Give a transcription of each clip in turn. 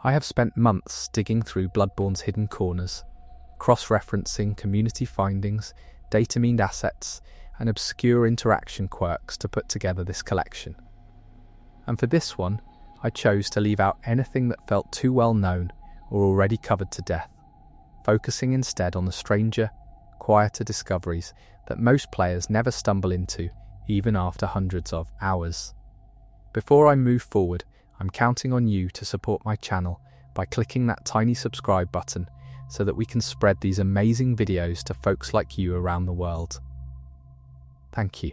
I have spent months digging through Bloodborne's hidden corners, cross-referencing community findings, data-mined assets, and obscure interaction quirks to put together this collection. And for this one, I chose to leave out anything that felt too well known or already covered to death, focusing instead on the stranger, quieter discoveries that most players never stumble into, even after hundreds of hours. Before I move forward, I'm counting on you to support my channel by clicking that tiny subscribe button so that we can spread these amazing videos to folks like you around the world. Thank you.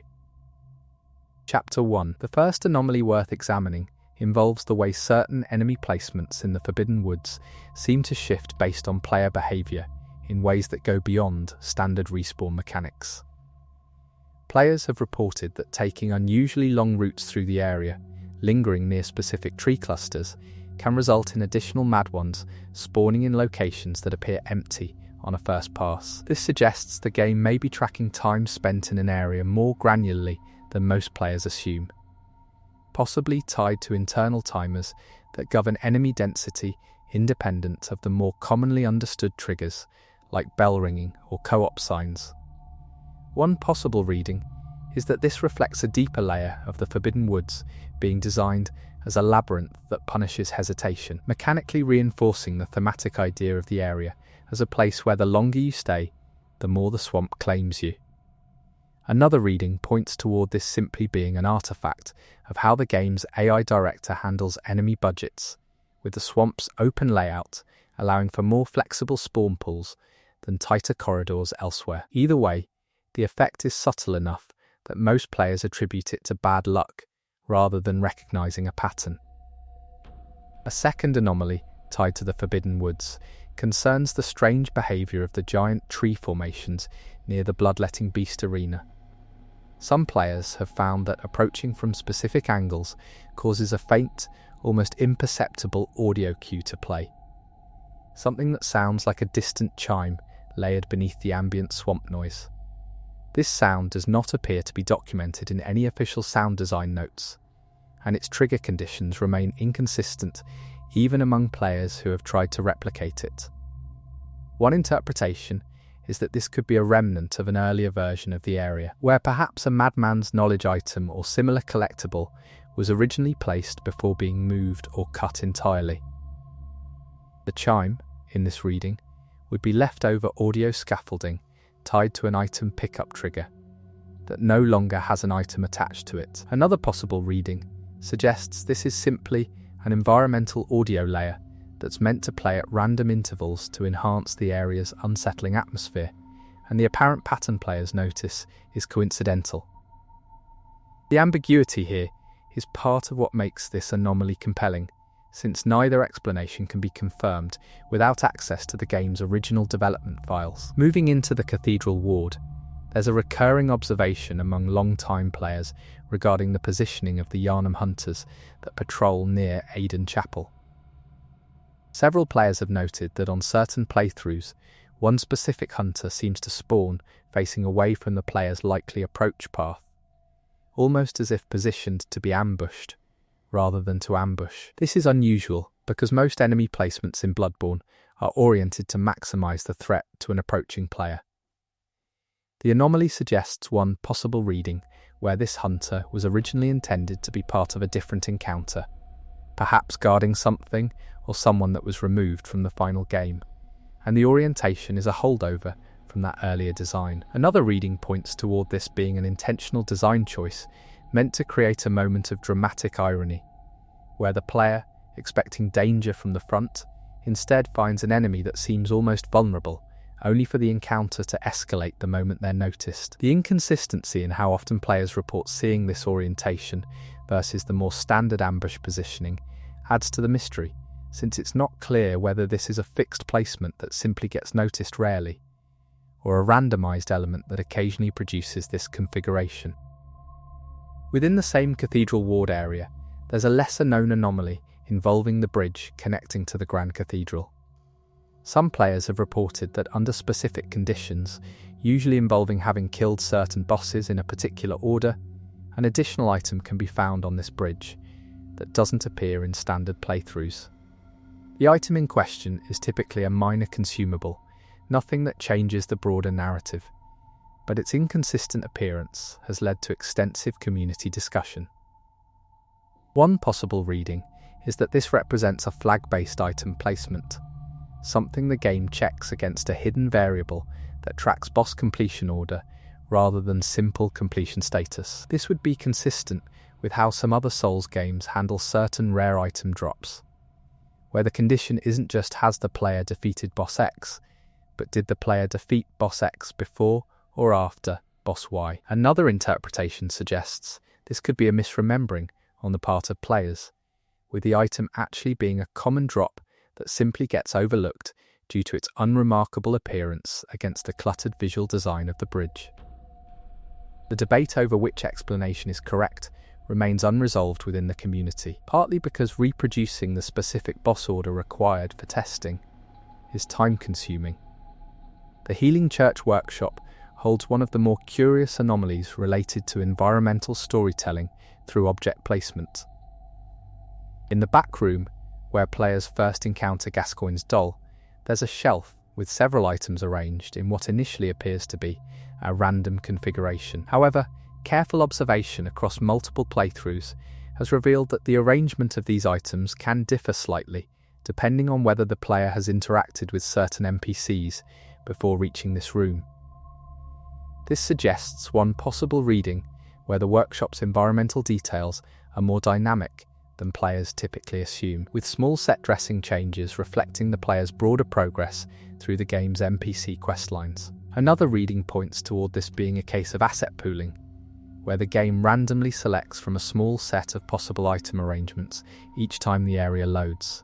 Chapter 1. The first anomaly worth examining involves the way certain enemy placements in the Forbidden Woods seem to shift based on player behaviour in ways that go beyond standard respawn mechanics. Players have reported that taking unusually long routes through the area, lingering near specific tree clusters, can result in additional mad ones spawning in locations that appear empty on a first pass. This suggests the game may be tracking time spent in an area more granularly than most players assume, possibly tied to internal timers that govern enemy density independent of the more commonly understood triggers like bell ringing or co-op signs. One possible reading is that this reflects a deeper layer of the Forbidden Woods being designed as a labyrinth that punishes hesitation, mechanically reinforcing the thematic idea of the area as a place where the longer you stay, the more the swamp claims you. Another reading points toward this simply being an artifact of how the game's AI director handles enemy budgets, with the swamp's open layout allowing for more flexible spawn pools than tighter corridors elsewhere. Either way, the effect is subtle enough that most players attribute it to bad luck rather than recognizing a pattern. A second anomaly tied to the Forbidden Woods concerns the strange behavior of the giant tree formations near the Bloodletting Beast arena. Some players have found that approaching from specific angles causes a faint, almost imperceptible audio cue to play. Something that sounds like a distant chime layered beneath the ambient swamp noise. This sound does not appear to be documented in any official sound design notes, and its trigger conditions remain inconsistent even among players who have tried to replicate it. One interpretation is that this could be a remnant of an earlier version of the area, where perhaps a madman's knowledge item or similar collectible was originally placed before being moved or cut entirely. The chime, in this reading, would be leftover audio scaffolding tied to an item pickup trigger that no longer has an item attached to it. Another possible reading suggests this is simply an environmental audio layer that's meant to play at random intervals to enhance the area's unsettling atmosphere, and the apparent pattern players notice is coincidental. The ambiguity here is part of what makes this anomaly compelling, since neither explanation can be confirmed without access to the game's original development files. Moving into the Cathedral Ward, there's a recurring observation among long-time players regarding the positioning of the Yharnam hunters that patrol near Aiden Chapel. Several players have noted that on certain playthroughs, one specific hunter seems to spawn facing away from the player's likely approach path, almost as if positioned to be ambushed rather than to ambush. This is unusual because most enemy placements in Bloodborne are oriented to maximize the threat to an approaching player. The anomaly suggests one possible reading where this hunter was originally intended to be part of a different encounter, perhaps guarding something or someone that was removed from the final game, and the orientation is a holdover from that earlier design. Another reading points toward this being an intentional design choice meant to create a moment of dramatic irony, where the player, expecting danger from the front, instead finds an enemy that seems almost vulnerable, only for the encounter to escalate the moment they're noticed. The inconsistency in how often players report seeing this orientation versus the more standard ambush positioning adds to the mystery, since it's not clear whether this is a fixed placement that simply gets noticed rarely, or a randomized element that occasionally produces this configuration. Within the same Cathedral Ward area, there's a lesser-known anomaly involving the bridge connecting to the Grand Cathedral. Some players have reported that under specific conditions, usually involving having killed certain bosses in a particular order, an additional item can be found on this bridge that doesn't appear in standard playthroughs. The item in question is typically a minor consumable, nothing that changes the broader narrative, but its inconsistent appearance has led to extensive community discussion. One possible reading is that this represents a flag-based item placement, something the game checks against a hidden variable that tracks boss completion order rather than simple completion status. This would be consistent with how some other Souls games handle certain rare item drops, where the condition isn't just has the player defeated boss X, but did the player defeat boss X before or after boss Y. Another interpretation suggests this could be a misremembering on the part of players, with the item actually being a common drop that simply gets overlooked due to its unremarkable appearance against the cluttered visual design of the bridge. The debate over which explanation is correct remains unresolved within the community, partly because reproducing the specific boss order required for testing is time-consuming. The Healing Church Workshop holds one of the more curious anomalies related to environmental storytelling through object placement. In the back room, where players first encounter Gascoigne's doll, there's a shelf with several items arranged in what initially appears to be a random configuration. However, careful observation across multiple playthroughs has revealed that the arrangement of these items can differ slightly, depending on whether the player has interacted with certain NPCs before reaching this room. This suggests one possible reading where the workshop's environmental details are more dynamic than players typically assume, with small set dressing changes reflecting the player's broader progress through the game's NPC questlines. Another reading points toward this being a case of asset pooling, where the game randomly selects from a small set of possible item arrangements each time the area loads,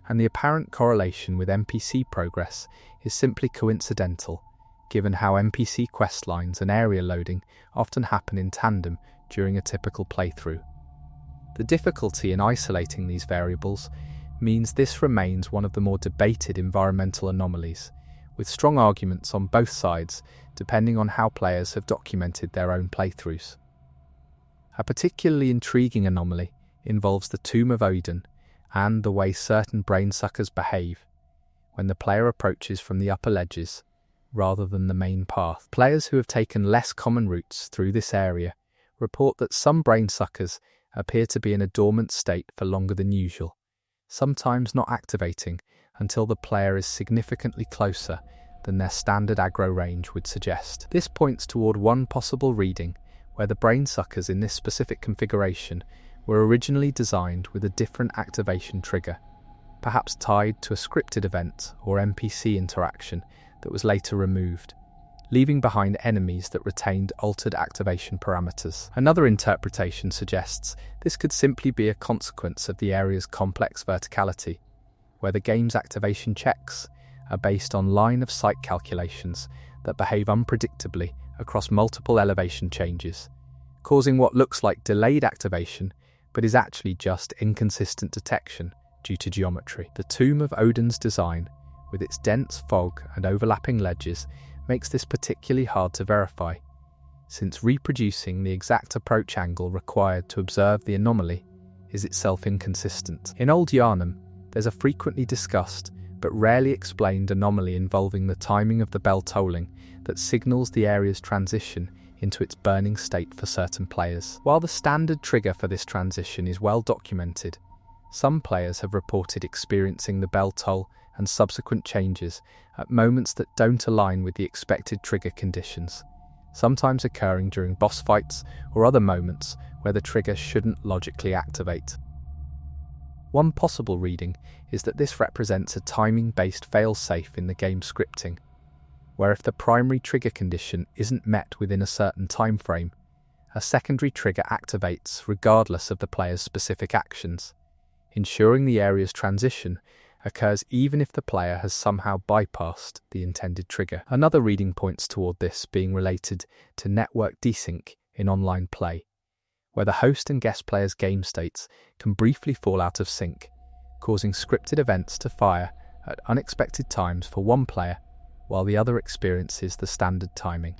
and the apparent correlation with NPC progress is simply coincidental, given how NPC questlines and area loading often happen in tandem during a typical playthrough. The difficulty in isolating these variables means this remains one of the more debated environmental anomalies, with strong arguments on both sides depending on how players have documented their own playthroughs. A particularly intriguing anomaly involves the Tomb of Odin and the way certain brainsuckers behave when the player approaches from the upper ledges rather than the main path. Players who have taken less common routes through this area report that some brainsuckers appear to be in a dormant state for longer than usual, sometimes not activating until the player is significantly closer than their standard aggro range would suggest. This points toward one possible reading where the brainsuckers in this specific configuration were originally designed with a different activation trigger, perhaps tied to a scripted event or NPC interaction that was later removed, leaving behind enemies that retained altered activation parameters. Another interpretation suggests this could simply be a consequence of the area's complex verticality, where the game's activation checks are based on line-of-sight calculations that behave unpredictably across multiple elevation changes, causing what looks like delayed activation but is actually just inconsistent detection due to geometry. The Tomb of Odin's design, with its dense fog and overlapping ledges, makes this particularly hard to verify, since reproducing the exact approach angle required to observe the anomaly is itself inconsistent. In Old Yharnam, there's a frequently discussed but rarely explained anomaly involving the timing of the bell tolling that signals the area's transition into its burning state for certain players. While the standard trigger for this transition is well documented, some players have reported experiencing the bell toll and subsequent changes at moments that don't align with the expected trigger conditions, sometimes occurring during boss fights or other moments where the trigger shouldn't logically activate. One possible reading is that this represents a timing-based failsafe in the game scripting, where if the primary trigger condition isn't met within a certain time frame, a secondary trigger activates regardless of the player's specific actions, ensuring the area's transition occurs even if the player has somehow bypassed the intended trigger. Another reading points toward this being related to network desync in online play, where the host and guest players' game states can briefly fall out of sync, causing scripted events to fire at unexpected times for one player while the other experiences the standard timing.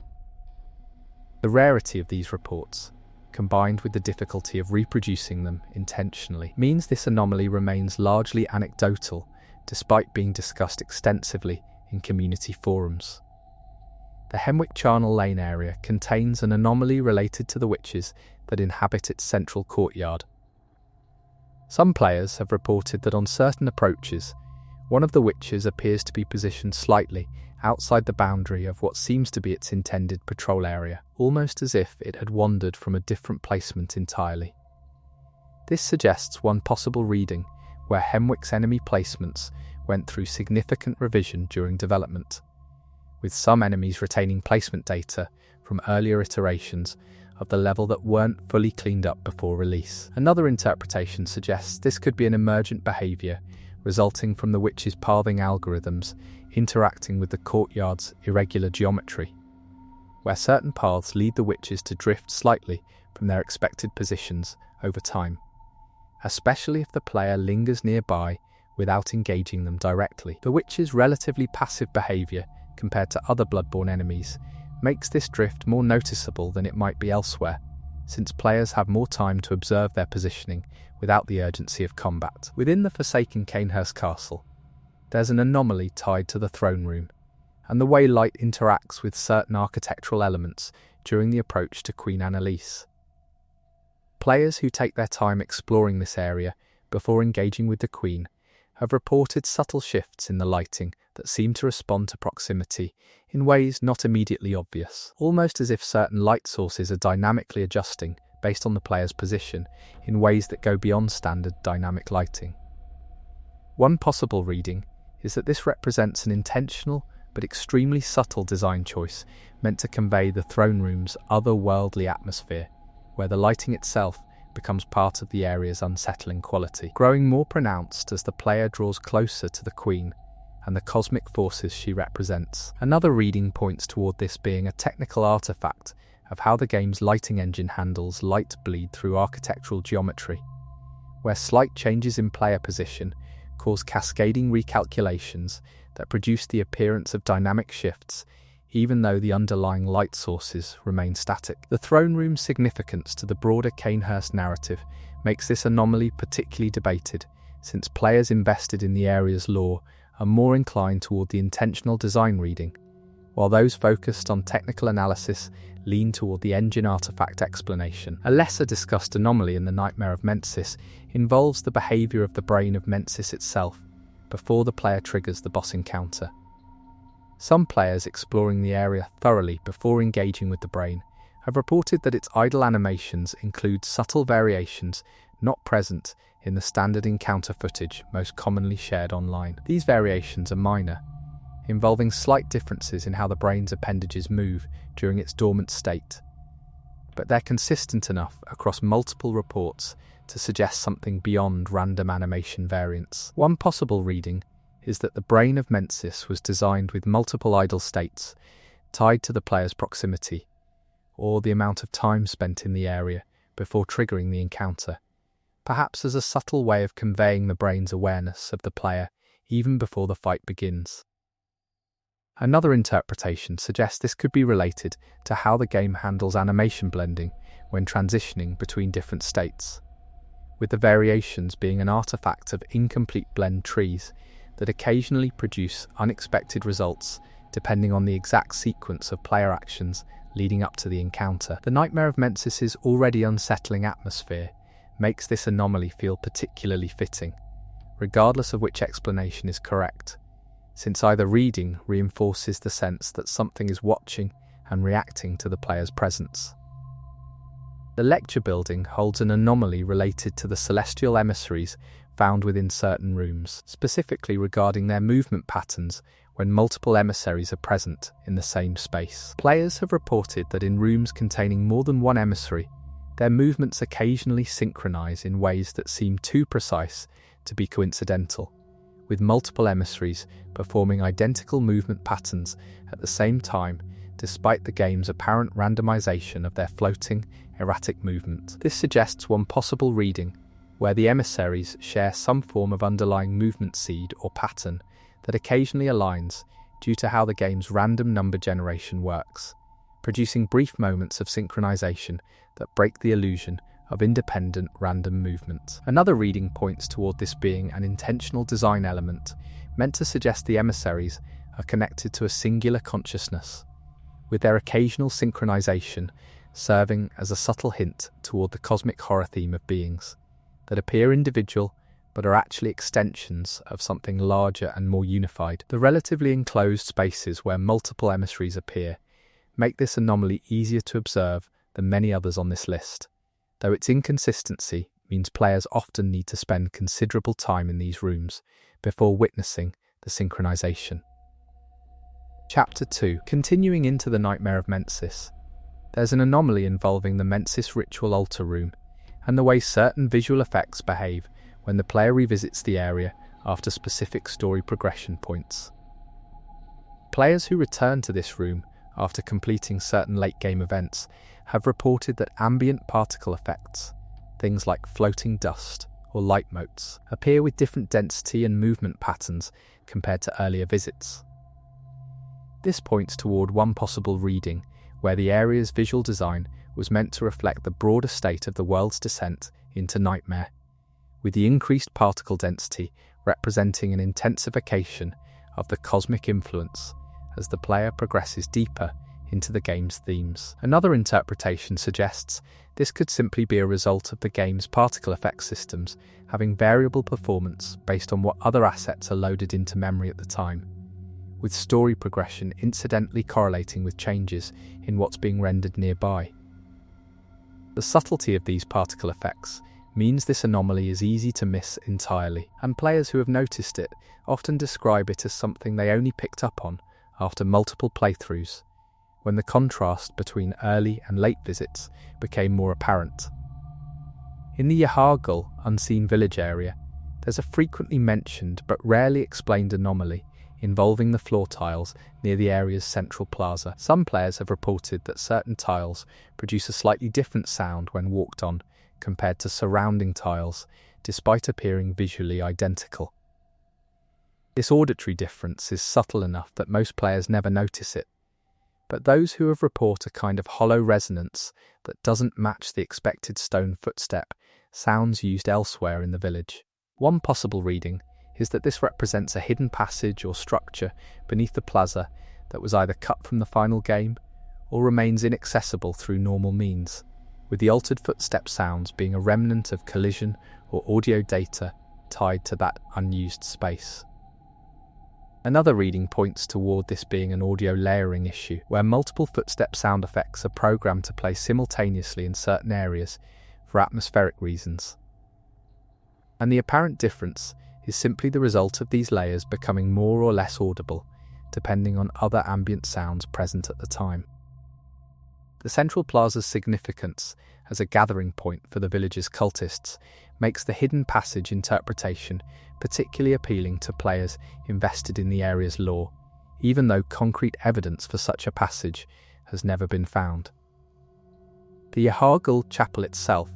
The rarity of these reports, combined with the difficulty of reproducing them intentionally, means this anomaly remains largely anecdotal despite being discussed extensively in community forums. The Hemwick Charnel Lane area contains an anomaly related to the witches that inhabit its central courtyard. Some players have reported that on certain approaches, one of the witches appears to be positioned slightly outside the boundary of what seems to be its intended patrol area, almost as if it had wandered from a different placement entirely. This suggests one possible reading where Hemwick's enemy placements went through significant revision during development, with some enemies retaining placement data from earlier iterations of the level that weren't fully cleaned up before release. Another interpretation suggests this could be an emergent behaviour resulting from the witch's pathing algorithms interacting with the courtyard's irregular geometry, where certain paths lead the witches to drift slightly from their expected positions over time, especially if the player lingers nearby without engaging them directly. The witch's relatively passive behaviour compared to other Bloodborne enemies makes this drift more noticeable than it might be elsewhere, since players have more time to observe their positioning without the urgency of combat. Within the forsaken Cainhurst Castle, there's an anomaly tied to the throne room, and the way light interacts with certain architectural elements during the approach to Queen Annalise. Players who take their time exploring this area before engaging with the Queen have reported subtle shifts in the lighting that seem to respond to proximity in ways not immediately obvious, almost as if certain light sources are dynamically adjusting based on the player's position in ways that go beyond standard dynamic lighting. One possible reading is that this represents an intentional but extremely subtle design choice meant to convey the throne room's otherworldly atmosphere, where the lighting itself becomes part of the area's unsettling quality, growing more pronounced as the player draws closer to the Queen and the cosmic forces she represents. Another reading points toward this being a technical artifact of how the game's lighting engine handles light bleed through architectural geometry, where slight changes in player position cause cascading recalculations that produce the appearance of dynamic shifts even though the underlying light sources remain static. The throne room's significance to the broader Cainhurst narrative makes this anomaly particularly debated, since players invested in the area's lore are more inclined toward the intentional design reading, while those focused on technical analysis lean toward the engine artifact explanation. A lesser discussed anomaly in the Nightmare of Mensis involves the behaviour of the brain of Mensis itself before the player triggers the boss encounter. Some players exploring the area thoroughly before engaging with the brain have reported that its idle animations include subtle variations not present in the standard encounter footage most commonly shared online. These variations are minor, involving slight differences in how the brain's appendages move during its dormant state, but they're consistent enough across multiple reports to suggest something beyond random animation variants. One possible reading is that the brain of Mensis was designed with multiple idle states tied to the player's proximity, or the amount of time spent in the area before triggering the encounter, perhaps as a subtle way of conveying the brain's awareness of the player even before the fight begins. Another interpretation suggests this could be related to how the game handles animation blending when transitioning between different states, with the variations being an artifact of incomplete blend trees that occasionally produce unexpected results depending on the exact sequence of player actions leading up to the encounter. The Nightmare of Mensis' already unsettling atmosphere makes this anomaly feel particularly fitting, regardless of which explanation is correct, since either reading reinforces the sense that something is watching and reacting to the player's presence. The lecture building holds an anomaly related to the celestial emissaries found within certain rooms, specifically regarding their movement patterns when multiple emissaries are present in the same space. Players have reported that in rooms containing more than one emissary, their movements occasionally synchronize in ways that seem too precise to be coincidental, with multiple emissaries performing identical movement patterns at the same time despite the game's apparent randomization of their floating, erratic movement. This suggests one possible reading where the emissaries share some form of underlying movement seed or pattern that occasionally aligns due to how the game's random number generation works, producing brief moments of synchronization that break the illusion of independent random movement. Another reading points toward this being an intentional design element meant to suggest the emissaries are connected to a singular consciousness, with their occasional synchronization serving as a subtle hint toward the cosmic horror theme of beings that appear individual but are actually extensions of something larger and more unified. The relatively enclosed spaces where multiple emissaries appear make this anomaly easier to observe than many others on this list, though its inconsistency means players often need to spend considerable time in these rooms before witnessing the synchronization. Chapter 2. Continuing into the Nightmare of Mensis, there's an anomaly involving the Mensis ritual altar room and the way certain visual effects behave when the player revisits the area after specific story progression points. Players who return to this room after completing certain late-game events have reported that ambient particle effects, things like floating dust or light motes, appear with different density and movement patterns compared to earlier visits. This points toward one possible reading where the area's visual design was meant to reflect the broader state of the world's descent into nightmare, with the increased particle density representing an intensification of the cosmic influence as the player progresses deeper into the game's themes. Another interpretation suggests this could simply be a result of the game's particle effect systems having variable performance based on what other assets are loaded into memory at the time, with story progression incidentally correlating with changes in what's being rendered nearby. The subtlety of these particle effects means this anomaly is easy to miss entirely, and players who have noticed it often describe it as something they only picked up on after multiple playthroughs, when the contrast between early and late visits became more apparent. In the Yharnam unseen village area, there's a frequently mentioned but rarely explained anomaly involving the floor tiles near the area's central plaza. Some players have reported that certain tiles produce a slightly different sound when walked on compared to surrounding tiles, despite appearing visually identical. This auditory difference is subtle enough that most players never notice it, but those who have report a kind of hollow resonance that doesn't match the expected stone footstep sounds used elsewhere in the village. One possible reading is that this represents a hidden passage or structure beneath the plaza that was either cut from the final game or remains inaccessible through normal means, with the altered footstep sounds being a remnant of collision or audio data tied to that unused space. Another reading points toward this being an audio layering issue, where multiple footstep sound effects are programmed to play simultaneously in certain areas for atmospheric reasons. And the apparent difference is simply the result of these layers becoming more or less audible, depending on other ambient sounds present at the time. The central plaza's significance as a gathering point for the village's cultists makes the hidden passage interpretation particularly appealing to players invested in the area's lore, even though concrete evidence for such a passage has never been found. The Yharnam chapel itself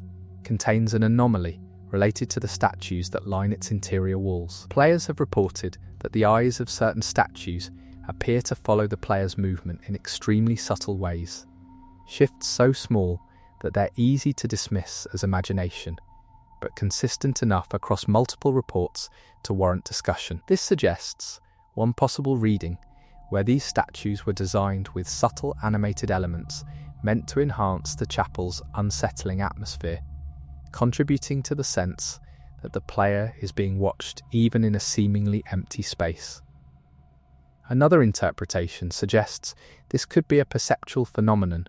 contains an anomaly related to the statues that line its interior walls. Players have reported that the eyes of certain statues appear to follow the player's movement in extremely subtle ways, shifts so small that they're easy to dismiss as imagination, but consistent enough across multiple reports to warrant discussion. This suggests one possible reading where these statues were designed with subtle animated elements meant to enhance the chapel's unsettling atmosphere, contributing to the sense that the player is being watched even in a seemingly empty space. Another interpretation suggests this could be a perceptual phenomenon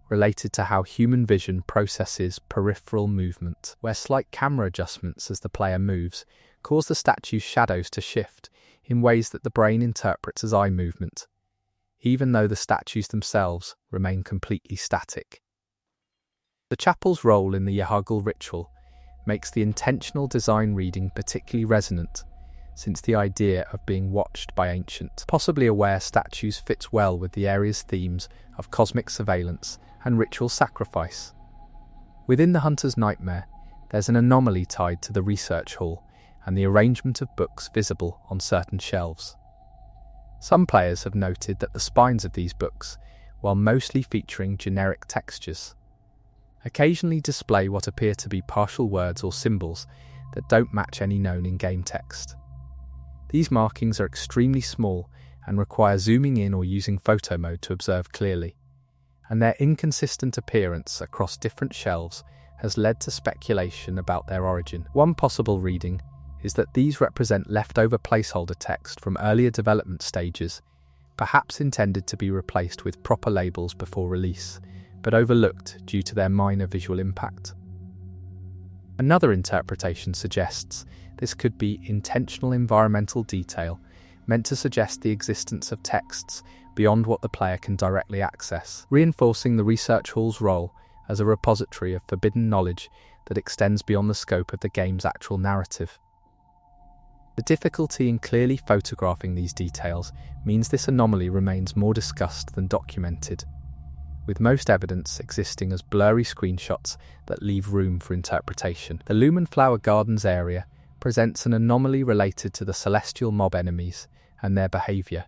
related to how human vision processes peripheral movement, where slight camera adjustments as the player moves cause the statue's shadows to shift in ways that the brain interprets as eye movement, even though the statues themselves remain completely static. The chapel's role in the Yharnam ritual makes the intentional design reading particularly resonant, since the idea of being watched by ancient, possibly aware statues fits well with the area's themes of cosmic surveillance and ritual sacrifice. Within the Hunter's Nightmare, there's an anomaly tied to the research hall and the arrangement of books visible on certain shelves. Some players have noted that the spines of these books, while mostly featuring generic textures, occasionally display what appear to be partial words or symbols that don't match any known in-game text. These markings are extremely small and require zooming in or using photo mode to observe clearly, and their inconsistent appearance across different shelves has led to speculation about their origin. One possible reading is that these represent leftover placeholder text from earlier development stages, perhaps intended to be replaced with proper labels before release, but overlooked due to their minor visual impact. Another interpretation suggests this could be intentional environmental detail meant to suggest the existence of texts beyond what the player can directly access, reinforcing the research hall's role as a repository of forbidden knowledge that extends beyond the scope of the game's actual narrative. The difficulty in clearly photographing these details means this anomaly remains more discussed than documented, with most evidence existing as blurry screenshots that leave room for interpretation. The Lumen Flower Gardens area presents an anomaly related to the celestial mob enemies and their behaviour,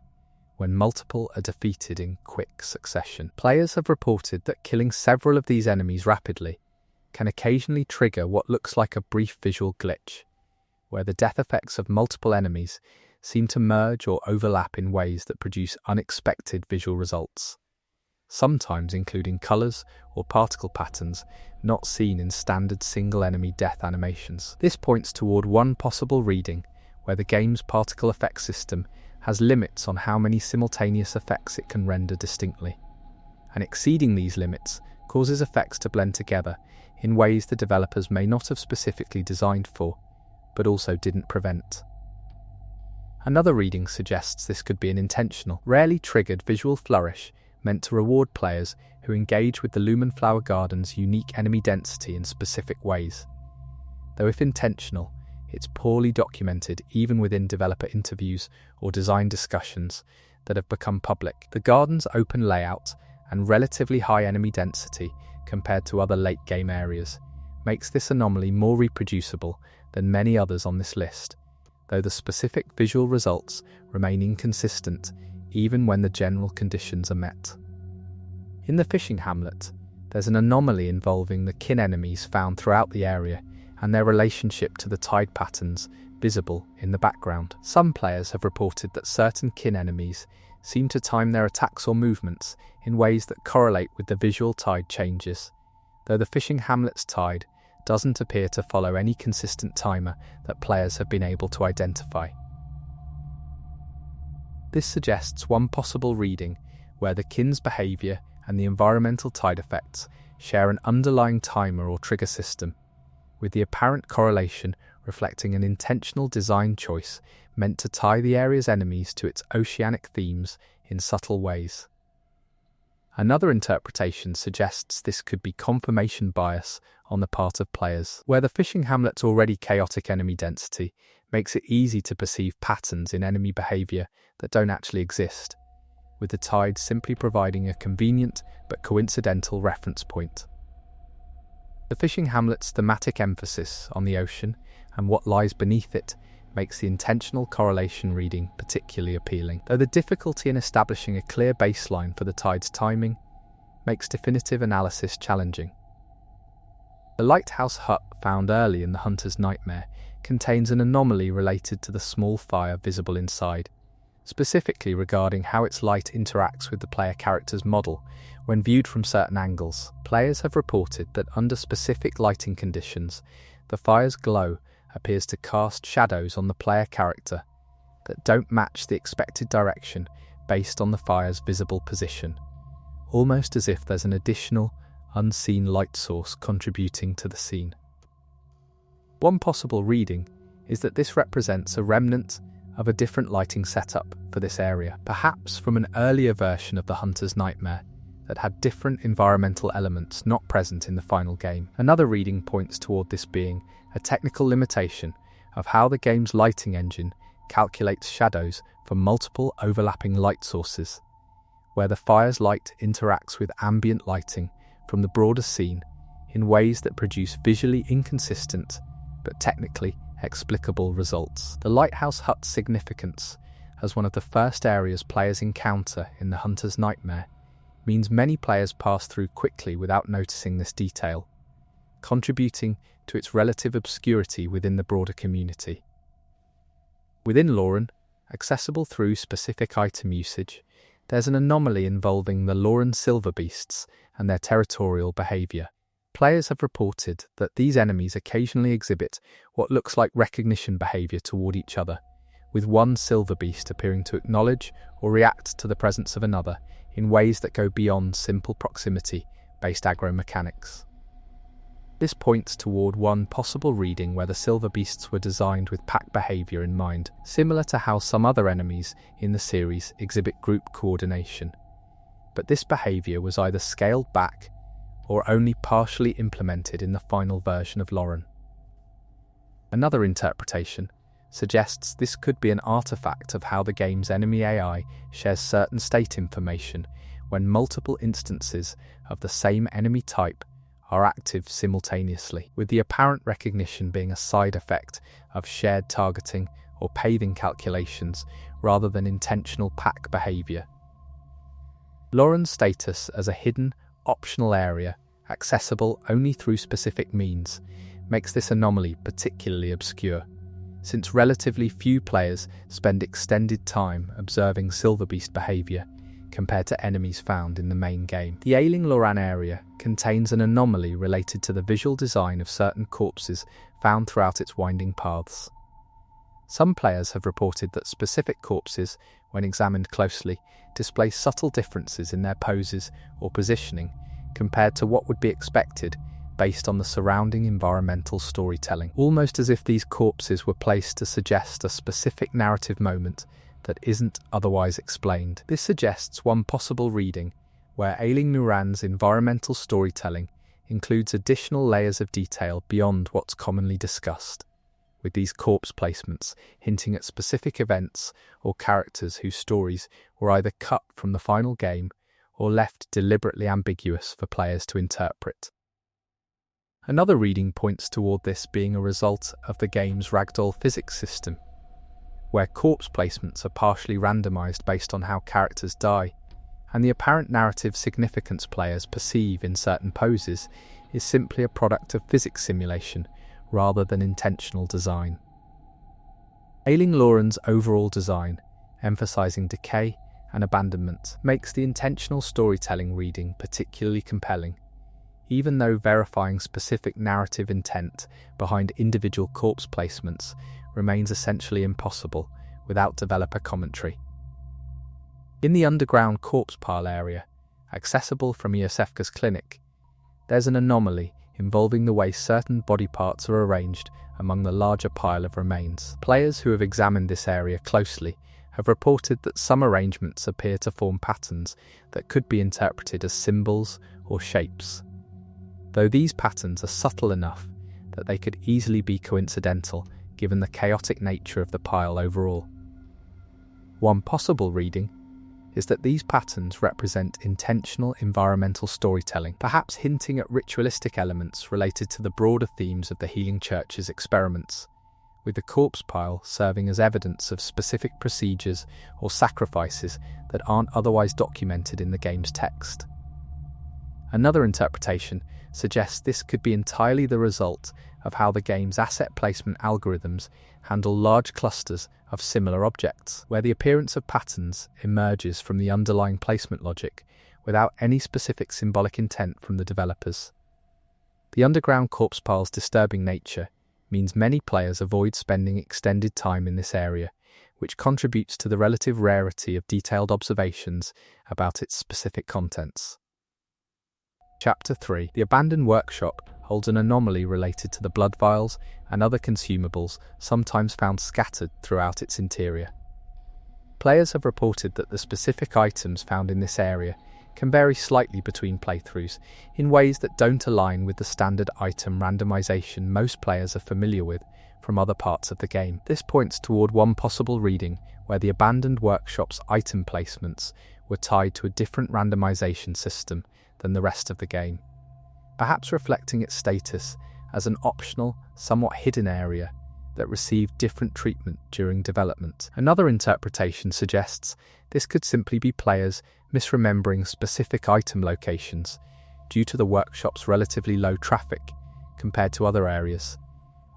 when multiple are defeated in quick succession. Players have reported that killing several of these enemies rapidly can occasionally trigger what looks like a brief visual glitch, where the death effects of multiple enemies seem to merge or overlap in ways that produce unexpected visual results, sometimes including colours or particle patterns not seen in standard single-enemy death animations. This points toward one possible reading where the game's particle effects system has limits on how many simultaneous effects it can render distinctly, and exceeding these limits causes effects to blend together in ways the developers may not have specifically designed for, but also didn't prevent. Another reading suggests this could be an intentional, rarely triggered visual flourish meant to reward players who engage with the Lumen Flower Garden's unique enemy density in specific ways. Though if intentional, it's poorly documented even within developer interviews or design discussions that have become public. The garden's open layout and relatively high enemy density compared to other late-game areas makes this anomaly more reproducible than many others on this list, though the specific visual results remain inconsistent even when the general conditions are met. In the fishing hamlet, there's an anomaly involving the kin enemies found throughout the area and their relationship to the tide patterns visible in the background. Some players have reported that certain kin enemies seem to time their attacks or movements in ways that correlate with the visual tide changes, though the fishing hamlet's tide doesn't appear to follow any consistent timer that players have been able to identify. This suggests one possible reading where the kin's behaviour and the environmental tide effects share an underlying timer or trigger system, with the apparent correlation reflecting an intentional design choice meant to tie the area's enemies to its oceanic themes in subtle ways. Another interpretation suggests this could be confirmation bias on the part of players, where the fishing hamlet's already chaotic enemy density makes it easy to perceive patterns in enemy behaviour that don't actually exist, with the tide simply providing a convenient but coincidental reference point. The fishing hamlet's thematic emphasis on the ocean and what lies beneath it makes the intentional correlation reading particularly appealing, though the difficulty in establishing a clear baseline for the tide's timing makes definitive analysis challenging. The lighthouse hut found early in the Hunter's Nightmare contains an anomaly related to the small fire visible inside, specifically regarding how its light interacts with the player character's model when viewed from certain angles. Players have reported that under specific lighting conditions, the fire's glow appears to cast shadows on the player character that don't match the expected direction based on the fire's visible position, almost as if there's an additional, unseen light source contributing to the scene. One possible reading is that this represents a remnant of a different lighting setup for this area, perhaps from an earlier version of the Hunter's Nightmare that had different environmental elements not present in the final game. Another reading points toward this being a technical limitation of how the game's lighting engine calculates shadows from multiple overlapping light sources, where the fire's light interacts with ambient lighting from the broader scene in ways that produce visually inconsistent but technically explicable results. The lighthouse hut's significance as one of the first areas players encounter in the Hunter's Nightmare means many players pass through quickly without noticing this detail, contributing to its relative obscurity within the broader community. Within Yharnam, accessible through specific item usage, there's an anomaly involving the Yharnam silver beasts and their territorial behaviour. Players have reported that these enemies occasionally exhibit what looks like recognition behaviour toward each other, with one silver beast appearing to acknowledge or react to the presence of another in ways that go beyond simple proximity-based aggro mechanics. This points toward one possible reading where the silver beasts were designed with pack behaviour in mind, similar to how some other enemies in the series exhibit group coordination. But this behaviour was either scaled back or only partially implemented in the final version of Yharnam. Another interpretation suggests this could be an artifact of how the game's enemy AI shares certain state information when multiple instances of the same enemy type are active simultaneously, with the apparent recognition being a side effect of shared targeting or paving calculations rather than intentional pack behaviour. Yharnam's status as a hidden, optional area, accessible only through specific means, makes this anomaly particularly obscure, since relatively few players spend extended time observing Silverbeast behaviour compared to enemies found in the main game. The Ailing Yharnam area contains an anomaly related to the visual design of certain corpses found throughout its winding paths. Some players have reported that specific corpses, when examined closely, display subtle differences in their poses or positioning compared to what would be expected based on the surrounding environmental storytelling, almost as if these corpses were placed to suggest a specific narrative moment that isn't otherwise explained. This suggests one possible reading where Ailing Yharnam's environmental storytelling includes additional layers of detail beyond what's commonly discussed, with these corpse placements hinting at specific events or characters whose stories were either cut from the final game or left deliberately ambiguous for players to interpret. Another reading points toward this being a result of the game's ragdoll physics system, where corpse placements are partially randomized based on how characters die, and the apparent narrative significance players perceive in certain poses is simply a product of physics simulation rather than intentional design. Ailing Yharnam's overall design, emphasizing decay and abandonment, makes the intentional storytelling reading particularly compelling, even though verifying specific narrative intent behind individual corpse placements remains essentially impossible without developer commentary. In the underground corpse pile area, accessible from Iosefka's clinic, there's an anomaly involving the way certain body parts are arranged among the larger pile of remains. Players who have examined this area closely have reported that some arrangements appear to form patterns that could be interpreted as symbols or shapes, though these patterns are subtle enough that they could easily be coincidental given the chaotic nature of the pile overall. One possible reading is that these patterns represent intentional environmental storytelling, perhaps hinting at ritualistic elements related to the broader themes of the Healing Church's experiments, with the corpse pile serving as evidence of specific procedures or sacrifices that aren't otherwise documented in the game's text. Another interpretation suggests this could be entirely the result of how the game's asset placement algorithms handle large clusters of similar objects, where the appearance of patterns emerges from the underlying placement logic without any specific symbolic intent from the developers. The underground corpse pile's disturbing nature means many players avoid spending extended time in this area, which contributes to the relative rarity of detailed observations about its specific contents. Chapter 3. The Abandoned Workshop holds an anomaly related to the blood vials and other consumables sometimes found scattered throughout its interior. Players have reported that the specific items found in this area can vary slightly between playthroughs in ways that don't align with the standard item randomization most players are familiar with from other parts of the game. This points toward one possible reading where the Abandoned Workshop's item placements were tied to a different randomization system than the rest of the game, perhaps reflecting its status as an optional, somewhat hidden area that received different treatment during development. Another interpretation suggests this could simply be players misremembering specific item locations due to the workshop's relatively low traffic compared to other areas,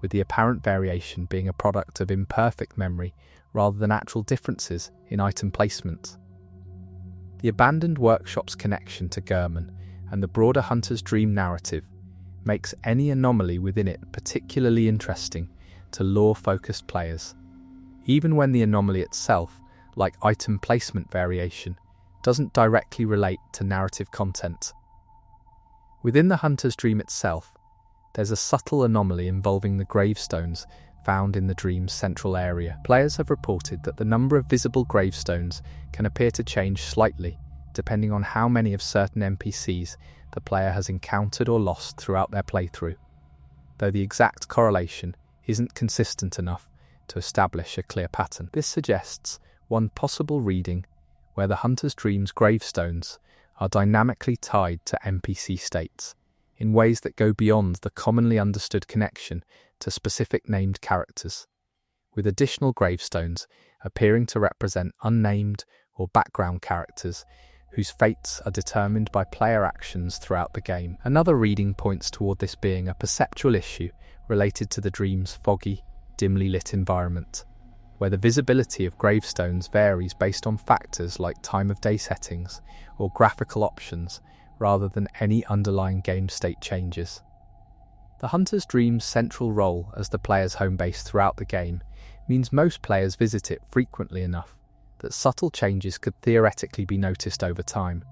with the apparent variation being a product of imperfect memory rather than actual differences in item placement. The abandoned workshop's connection to Yharnam and the broader Hunter's Dream narrative makes any anomaly within it particularly interesting to lore-focused players, even when the anomaly itself, like item placement variation, doesn't directly relate to narrative content. Within the Hunter's Dream itself, there's a subtle anomaly involving the gravestones found in the dream's central area. Players have reported that the number of visible gravestones can appear to change slightly, depending on how many of certain NPCs the player has encountered or lost throughout their playthrough, though the exact correlation isn't consistent enough to establish a clear pattern. This suggests one possible reading where the Hunter's Dream's gravestones are dynamically tied to NPC states in ways that go beyond the commonly understood connection to specific named characters, with additional gravestones appearing to represent unnamed or background characters whose fates are determined by player actions throughout the game. Another reading points toward this being a perceptual issue related to the dream's foggy, dimly lit environment, where the visibility of gravestones varies based on factors like time of day settings or graphical options rather than any underlying game state changes. The Hunter's Dream's central role as the player's home base throughout the game means most players visit it frequently enough that subtle changes could theoretically be noticed over time,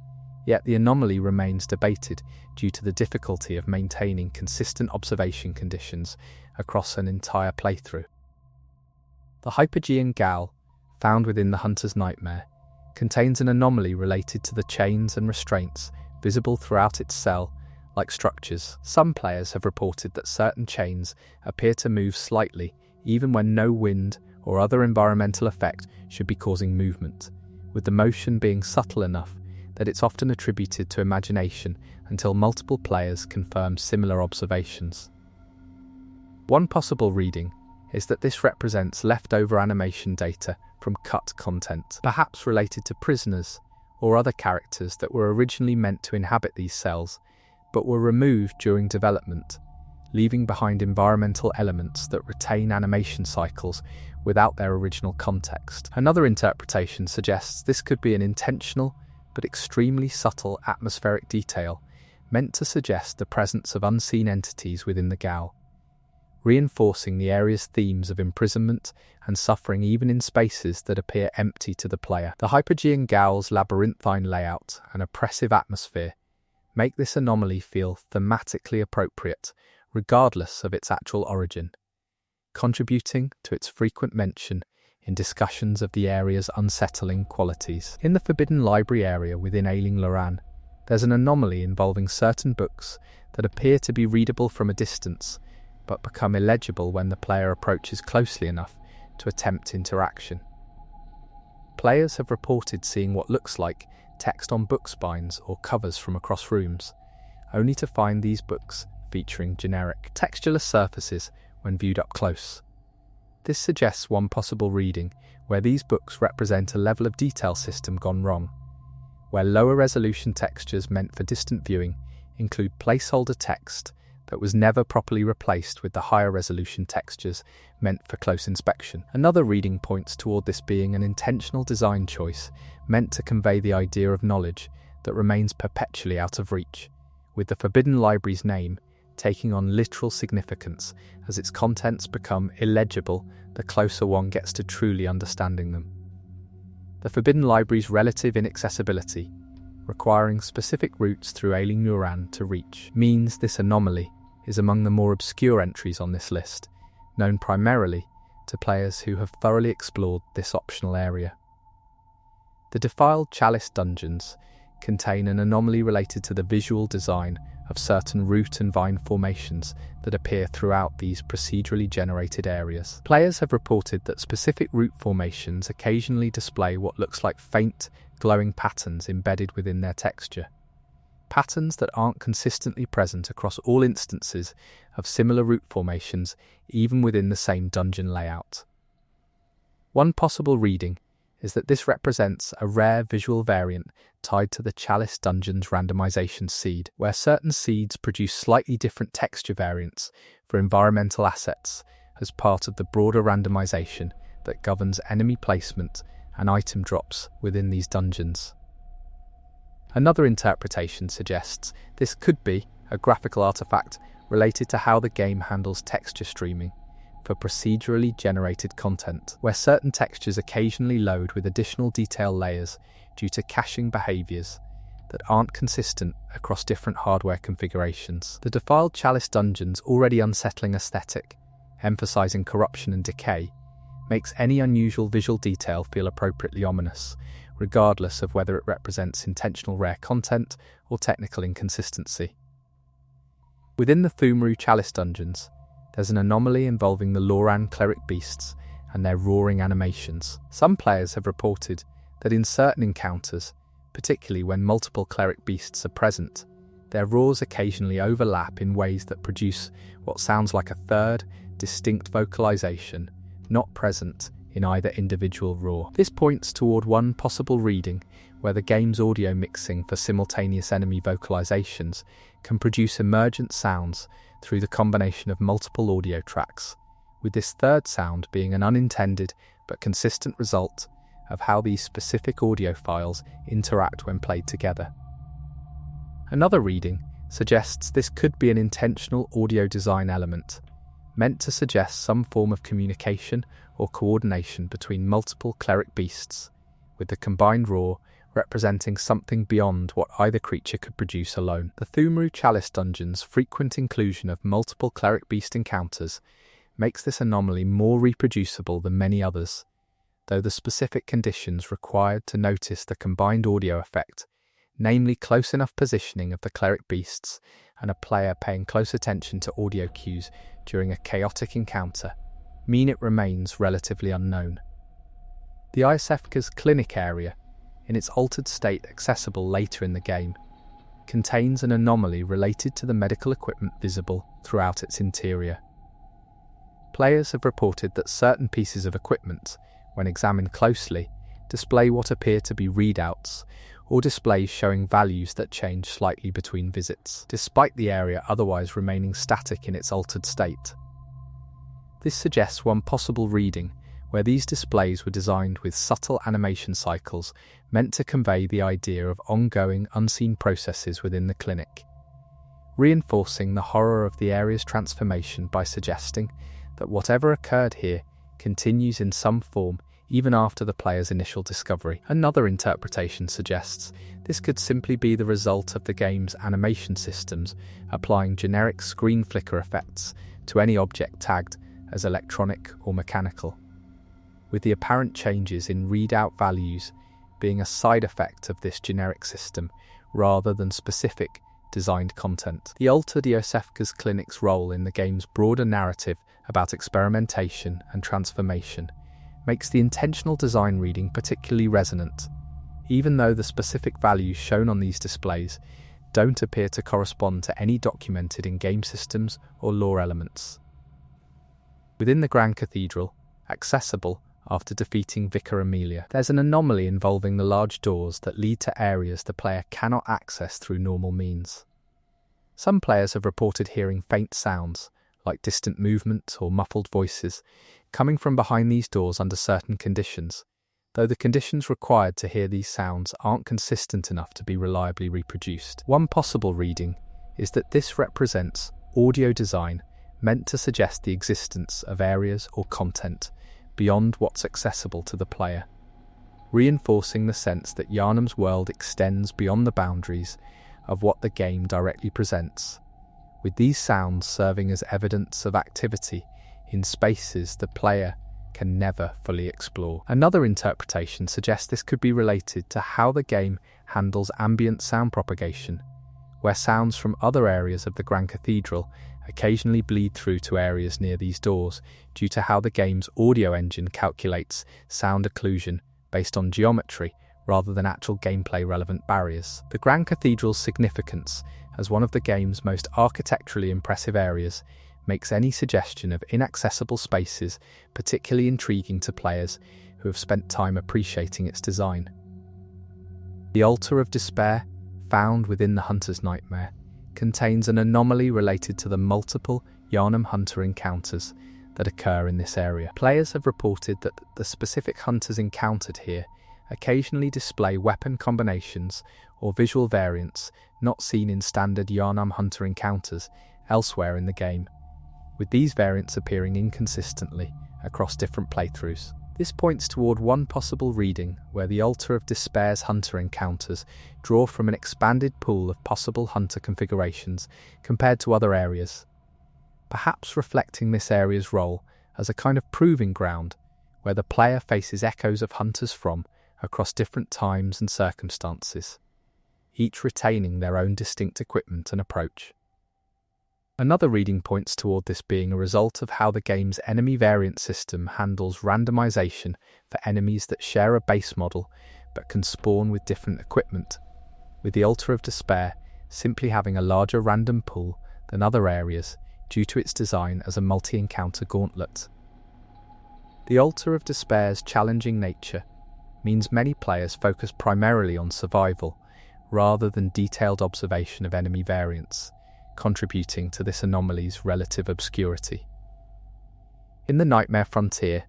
yet the anomaly remains debated due to the difficulty of maintaining consistent observation conditions across an entire playthrough. The Hypogean Gal, found within the Hunter's Nightmare, contains an anomaly related to the chains and restraints visible throughout its cell-like structures. Some players have reported that certain chains appear to move slightly even when no wind or other environmental effect should be causing movement, with the motion being subtle enough that it's often attributed to imagination until multiple players confirm similar observations. One possible reading is that this represents leftover animation data from cut content, perhaps related to prisoners or other characters that were originally meant to inhabit these cells, but were removed during development, leaving behind environmental elements that retain animation cycles without their original context. Another interpretation suggests this could be an intentional but extremely subtle atmospheric detail meant to suggest the presence of unseen entities within the Gal, reinforcing the area's themes of imprisonment and suffering even in spaces that appear empty to the player. The Hypogean Gal's labyrinthine layout and oppressive atmosphere make this anomaly feel thematically appropriate, regardless of its actual origin, contributing to its frequent mention in discussions of the area's unsettling qualities. In the Forbidden Library area within Ailing Loran, there's an anomaly involving certain books that appear to be readable from a distance, but become illegible when the player approaches closely enough to attempt interaction. Players have reported seeing what looks like text on book spines or covers from across rooms, only to find these books featuring generic, textureless surfaces when viewed up close. This suggests one possible reading where these books represent a level of detail system gone wrong, where lower resolution textures meant for distant viewing include placeholder text that was never properly replaced with the higher resolution textures meant for close inspection. Another reading points toward this being an intentional design choice meant to convey the idea of knowledge that remains perpetually out of reach, with the Forbidden Library's name taking on literal significance as its contents become illegible the closer one gets to truly understanding them. The Forbidden Library's relative inaccessibility, requiring specific routes through Ailing Loran to reach, means this anomaly is among the more obscure entries on this list, known primarily to players who have thoroughly explored this optional area. The Defiled Chalice dungeons contain an anomaly related to the visual design of certain root and vine formations that appear throughout these procedurally generated areas. Players have reported that specific root formations occasionally display what looks like faint, glowing patterns embedded within their texture. Patterns that aren't consistently present across all instances of similar root formations, even within the same dungeon layout. One possible reading is that this represents a rare visual variant tied to the Chalice Dungeon's randomization seed, where certain seeds produce slightly different texture variants for environmental assets as part of the broader randomization that governs enemy placement and item drops within these dungeons. Another interpretation suggests this could be a graphical artifact related to how the game handles texture streaming for procedurally generated content, where certain textures occasionally load with additional detail layers due to caching behaviors that aren't consistent across different hardware configurations. The Defiled Chalice dungeon's already unsettling aesthetic, emphasizing corruption and decay, makes any unusual visual detail feel appropriately ominous, regardless of whether it represents intentional rare content or technical inconsistency. Within the Thumru Chalice dungeons, there's an anomaly involving the Loran cleric beasts and their roaring animations. Some players have reported that in certain encounters, particularly when multiple cleric beasts are present, their roars occasionally overlap in ways that produce what sounds like a third, distinct vocalization, not present in either individual roar. This points toward one possible reading where the game's audio mixing for simultaneous enemy vocalizations can produce emergent sounds through the combination of multiple audio tracks, with this third sound being an unintended but consistent result of how these specific audio files interact when played together. Another reading suggests this could be an intentional audio design element, meant to suggest some form of communication or coordination between multiple cleric beasts, with the combined roar representing something beyond what either creature could produce alone. The Thumru Chalice dungeon's frequent inclusion of multiple cleric beast encounters makes this anomaly more reproducible than many others, though the specific conditions required to notice the combined audio effect, namely close enough positioning of the cleric beasts and a player paying close attention to audio cues during a chaotic encounter, mean it remains relatively unknown. The Iosefka's clinic area, in its altered state accessible later in the game, contains an anomaly related to the medical equipment visible throughout its interior. Players have reported that certain pieces of equipment, when examined closely, display what appear to be readouts or displays showing values that change slightly between visits, despite the area otherwise remaining static in its altered state. This suggests one possible reading where these displays were designed with subtle animation cycles meant to convey the idea of ongoing, unseen processes within the clinic, reinforcing the horror of the area's transformation by suggesting that whatever occurred here continues in some form even after the player's initial discovery. Another interpretation suggests this could simply be the result of the game's animation systems applying generic screen flicker effects to any object tagged as electronic or mechanical, with the apparent changes in readout values being a side effect of this generic system rather than specific designed content. The altered Iosefka's clinic's role in the game's broader narrative about experimentation and transformation makes the intentional design reading particularly resonant, even though the specific values shown on these displays don't appear to correspond to any documented in-game systems or lore elements. Within the Grand Cathedral, accessible after defeating Vicar Amelia, there's an anomaly involving the large doors that lead to areas the player cannot access through normal means. Some players have reported hearing faint sounds, like distant movement or muffled voices, coming from behind these doors under certain conditions, though the conditions required to hear these sounds aren't consistent enough to be reliably reproduced. One possible reading is that this represents audio design meant to suggest the existence of areas or content beyond what's accessible to the player, reinforcing the sense that Yharnam's world extends beyond the boundaries of what the game directly presents, with these sounds serving as evidence of activity in spaces the player can never fully explore. Another interpretation suggests this could be related to how the game handles ambient sound propagation, where sounds from other areas of the Grand Cathedral occasionally bleed through to areas near these doors due to how the game's audio engine calculates sound occlusion based on geometry rather than actual gameplay-relevant barriers. The Grand Cathedral's significance as one of the game's most architecturally impressive areas makes any suggestion of inaccessible spaces particularly intriguing to players who have spent time appreciating its design. The Altar of Despair, found within the Hunter's Nightmare, contains an anomaly related to the multiple Yharnam Hunter encounters that occur in this area. Players have reported that the specific hunters encountered here occasionally display weapon combinations or visual variants not seen in standard Yharnam hunter encounters elsewhere in the game, with these variants appearing inconsistently across different playthroughs. This points toward one possible reading where the Altar of Despair's hunter encounters draw from an expanded pool of possible hunter configurations compared to other areas, perhaps reflecting this area's role as a kind of proving ground where the player faces echoes of hunters from across different times and circumstances, each retaining their own distinct equipment and approach. Another reading points toward this being a result of how the game's enemy variant system handles randomization for enemies that share a base model but can spawn with different equipment, with the Altar of Despair simply having a larger random pool than other areas due to its design as a multi-encounter gauntlet. The Altar of Despair's challenging nature means many players focus primarily on survival rather than detailed observation of enemy variants, contributing to this anomaly's relative obscurity. In the Nightmare Frontier,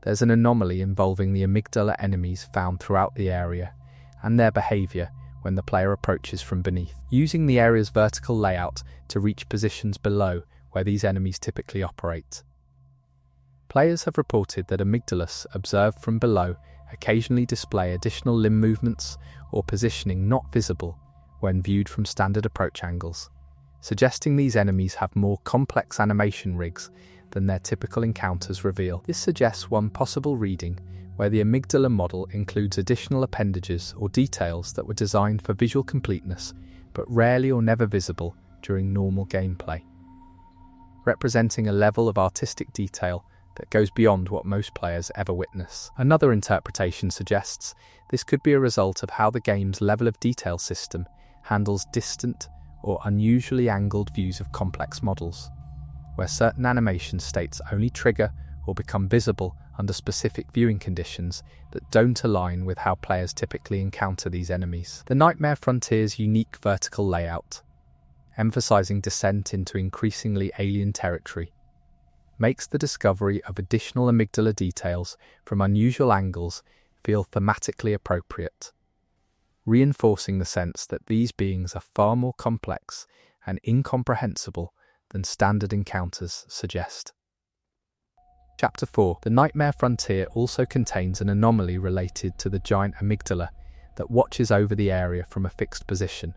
there's an anomaly involving the amygdala enemies found throughout the area and their behaviour when the player approaches from beneath, using the area's vertical layout to reach positions below where these enemies typically operate. Players have reported that amygdalas observed from below occasionally display additional limb movements or positioning not visible when viewed from standard approach angles, suggesting these enemies have more complex animation rigs than their typical encounters reveal. This suggests one possible reading where the amygdala model includes additional appendages or details that were designed for visual completeness but rarely or never visible during normal gameplay, representing a level of artistic detail that goes beyond what most players ever witness. Another interpretation suggests this could be a result of how the game's level of detail system handles distant or unusually angled views of complex models, where certain animation states only trigger or become visible under specific viewing conditions that don't align with how players typically encounter these enemies. The Nightmare Frontier's unique vertical layout, emphasizing descent into increasingly alien territory, makes the discovery of additional amygdala details from unusual angles feel thematically appropriate, reinforcing the sense that these beings are far more complex and incomprehensible than standard encounters suggest. Chapter 4. The Nightmare Frontier also contains an anomaly related to the giant amygdala that watches over the area from a fixed position,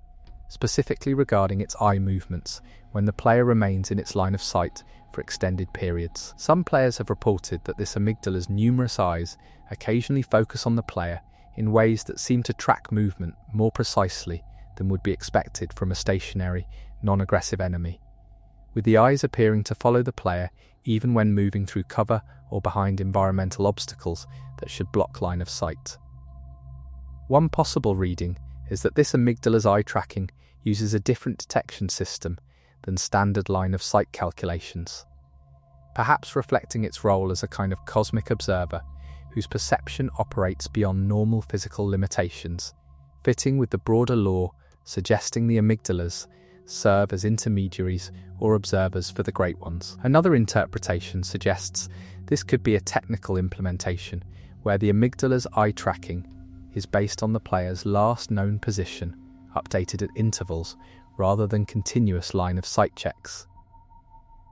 specifically regarding its eye movements when the player remains in its line of sight for extended periods. Some players have reported that this amygdala's numerous eyes occasionally focus on the player in ways that seem to track movement more precisely than would be expected from a stationary, non-aggressive enemy, with the eyes appearing to follow the player even when moving through cover or behind environmental obstacles that should block line of sight. One possible reading is that this amygdala's eye tracking uses a different detection system than standard line of sight calculations, perhaps reflecting its role as a kind of cosmic observer whose perception operates beyond normal physical limitations, fitting with the broader lore suggesting the amygdalas serve as intermediaries or observers for the Great Ones. Another interpretation suggests this could be a technical implementation where the amygdala's eye tracking is based on the player's last known position, updated at intervals rather than continuous line of sight checks,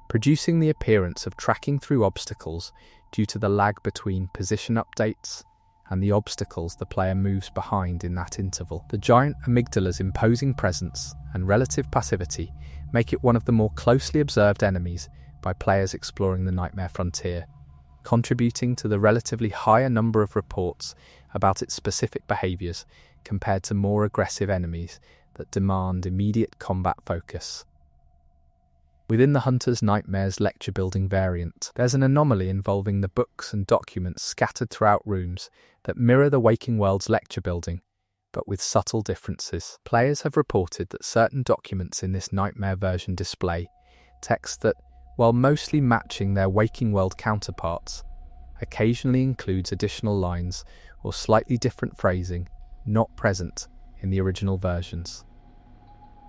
producing the appearance of tracking through obstacles due to the lag between position updates and the obstacles the player moves behind in that interval. The giant amygdala's imposing presence and relative passivity make it one of the more closely observed enemies by players exploring the Nightmare Frontier, contributing to the relatively higher number of reports about its specific behaviours compared to more aggressive enemies that demand immediate combat focus. Within the Hunter's Nightmares lecture-building variant, there's an anomaly involving the books and documents scattered throughout rooms that mirror the waking world's lecture-building, but with subtle differences. Players have reported that certain documents in this Nightmare version display text that, while mostly matching their waking world counterparts, occasionally includes additional lines or slightly different phrasing not present in the original versions.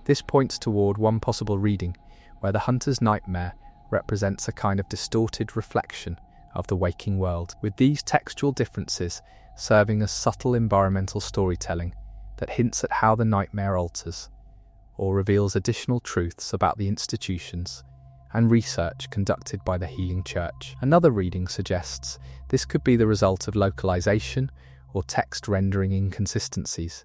This points toward one possible reading where the Hunter's Nightmare represents a kind of distorted reflection of the waking world, with these textual differences serving as subtle environmental storytelling that hints at how the nightmare alters or reveals additional truths about the institutions and research conducted by the Healing Church. Another reading suggests this could be the result of localization or text rendering inconsistencies,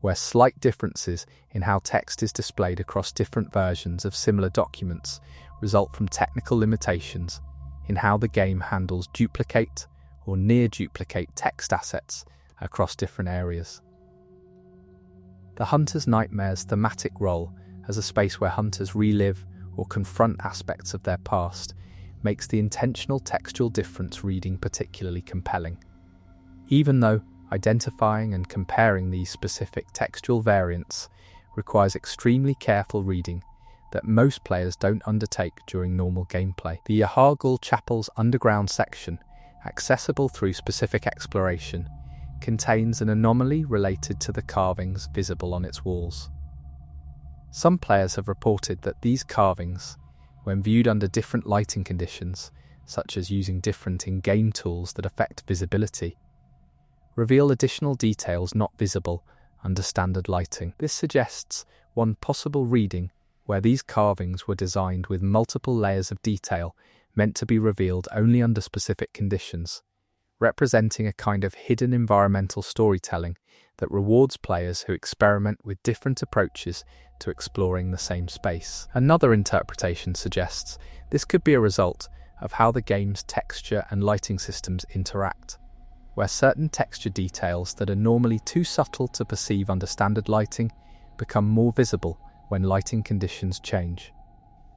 where slight differences in how text is displayed across different versions of similar documents result from technical limitations in how the game handles duplicate or near-duplicate text assets across different areas. The Hunter's Nightmare's thematic role as a space where hunters relive or confront aspects of their past makes the intentional textual difference reading particularly compelling. Even though identifying and comparing these specific textual variants requires extremely careful reading that most players don't undertake during normal gameplay. The Yharnam Chapel's underground section, accessible through specific exploration, contains an anomaly related to the carvings visible on its walls. Some players have reported that these carvings, when viewed under different lighting conditions, such as using different in-game tools that affect visibility, reveal additional details not visible under standard lighting. This suggests one possible reading where these carvings were designed with multiple layers of detail meant to be revealed only under specific conditions, representing a kind of hidden environmental storytelling that rewards players who experiment with different approaches to exploring the same space. Another interpretation suggests this could be a result of how the game's texture and lighting systems interact, where certain texture details that are normally too subtle to perceive under standard lighting become more visible when lighting conditions change,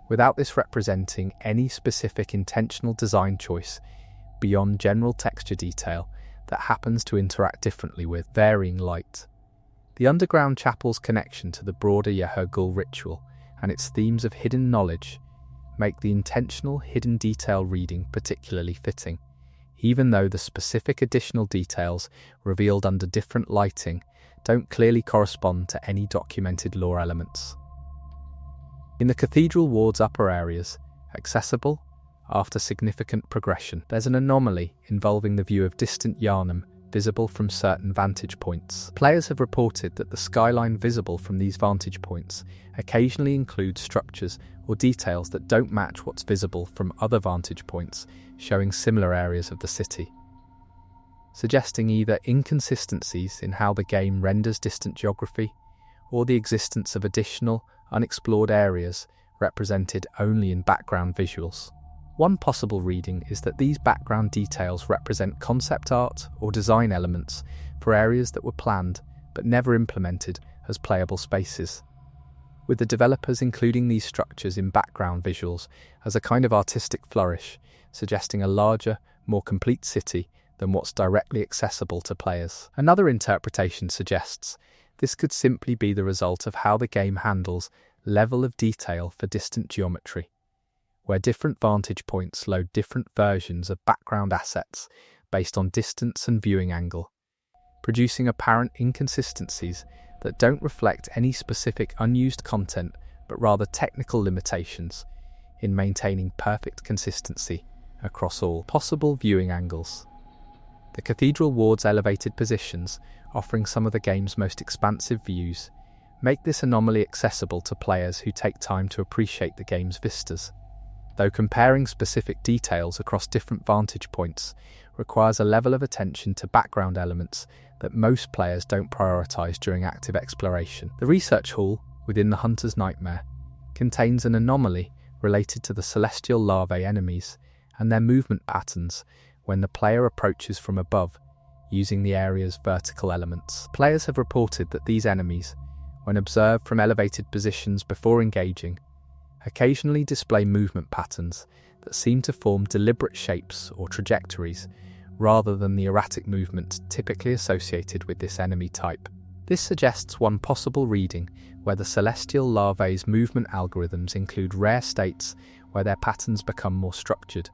without this representing any specific intentional design choice beyond general texture detail that happens to interact differently with varying light. The underground chapel's connection to the broader Yharnam ritual and its themes of hidden knowledge make the intentional hidden detail reading particularly fitting, even though the specific additional details revealed under different lighting don't clearly correspond to any documented lore elements. In the Cathedral Ward's upper areas, accessible after significant progression, there's an anomaly involving the view of distant Yharnam visible from certain vantage points. Players have reported that the skyline visible from these vantage points occasionally includes structures or details that don't match what's visible from other vantage points, showing similar areas of the city, suggesting either inconsistencies in how the game renders distant geography or the existence of additional, unexplored areas represented only in background visuals. One possible reading is that these background details represent concept art or design elements for areas that were planned but never implemented as playable spaces, with the developers including these structures in background visuals as a kind of artistic flourish, suggesting a larger, more complete city than what's directly accessible to players. Another interpretation suggests this could simply be the result of how the game handles level of detail for distant geometry, where different vantage points load different versions of background assets based on distance and viewing angle, producing apparent inconsistencies that don't reflect any specific unused content but rather technical limitations in maintaining perfect consistency across all possible viewing angles. The Cathedral Ward's elevated positions, offering some of the game's most expansive views, make this anomaly accessible to players who take time to appreciate the game's vistas, though comparing specific details across different vantage points requires a level of attention to background elements that most players don't prioritize during active exploration. The research hall within the Hunter's Nightmare contains an anomaly related to the celestial larvae enemies and their movement patterns when the player approaches from above using the area's vertical elements. Players have reported that these enemies, when observed from elevated positions before engaging, occasionally display movement patterns that seem to form deliberate shapes or trajectories rather than the erratic movement typically associated with this enemy type. This suggests one possible reading where the celestial larvae's movement algorithms include rare states where their patterns become more structured,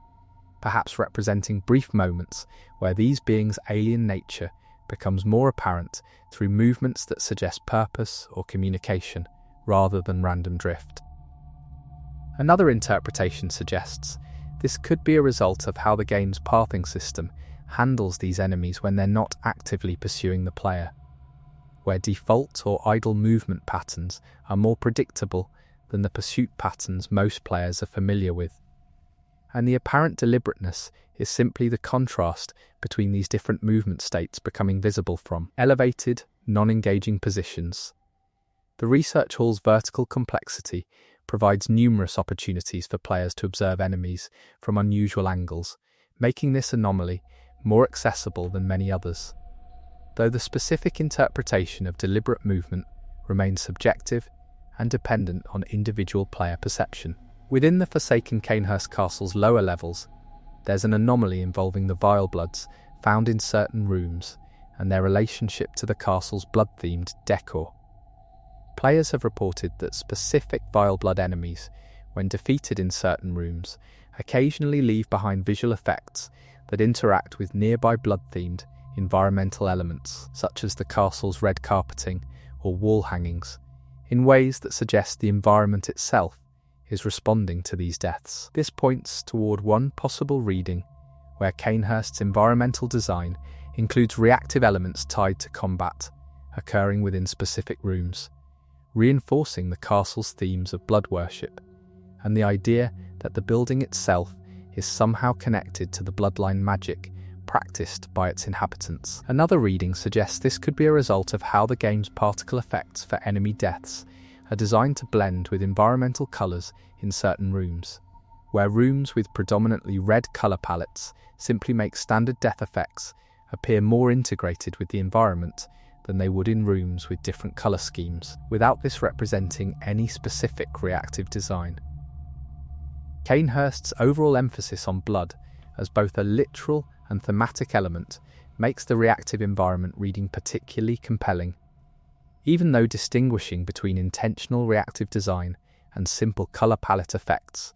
perhaps representing brief moments where these beings' alien nature becomes more apparent through movements that suggest purpose or communication rather than random drift. Another interpretation suggests this could be a result of how the game's pathing system handles these enemies when they're not actively pursuing the player, where default or idle movement patterns are more predictable than the pursuit patterns most players are familiar with. And the apparent deliberateness is simply the contrast between these different movement states becoming visible from elevated, non-engaging positions. The research hall's vertical complexity provides numerous opportunities for players to observe enemies from unusual angles, making this anomaly more accessible than many others. Though the specific interpretation of deliberate movement remains subjective and dependent on individual player perception. Within the Forsaken Cainhurst Castle's lower levels, there's an anomaly involving the vile bloods found in certain rooms and their relationship to the castle's blood-themed decor. Players have reported that specific vile blood enemies, when defeated in certain rooms, occasionally leave behind visual effects that interact with nearby blood-themed environmental elements, such as the castle's red carpeting or wall hangings, in ways that suggest the environment itself is responding to these deaths. This points toward one possible reading where Cainhurst's environmental design includes reactive elements tied to combat, occurring within specific rooms, reinforcing the castle's themes of blood worship, and the idea that the building itself is somehow connected to the bloodline magic practiced by its inhabitants. Another reading suggests this could be a result of how the game's particle effects for enemy deaths are designed to blend with environmental colours in certain rooms, where rooms with predominantly red colour palettes simply make standard death effects appear more integrated with the environment than they would in rooms with different colour schemes, without this representing any specific reactive design. Cainhurst's overall emphasis on blood as both a literal and thematic element makes the reactive environment reading particularly compelling. Even though distinguishing between intentional reactive design and simple colour palette effects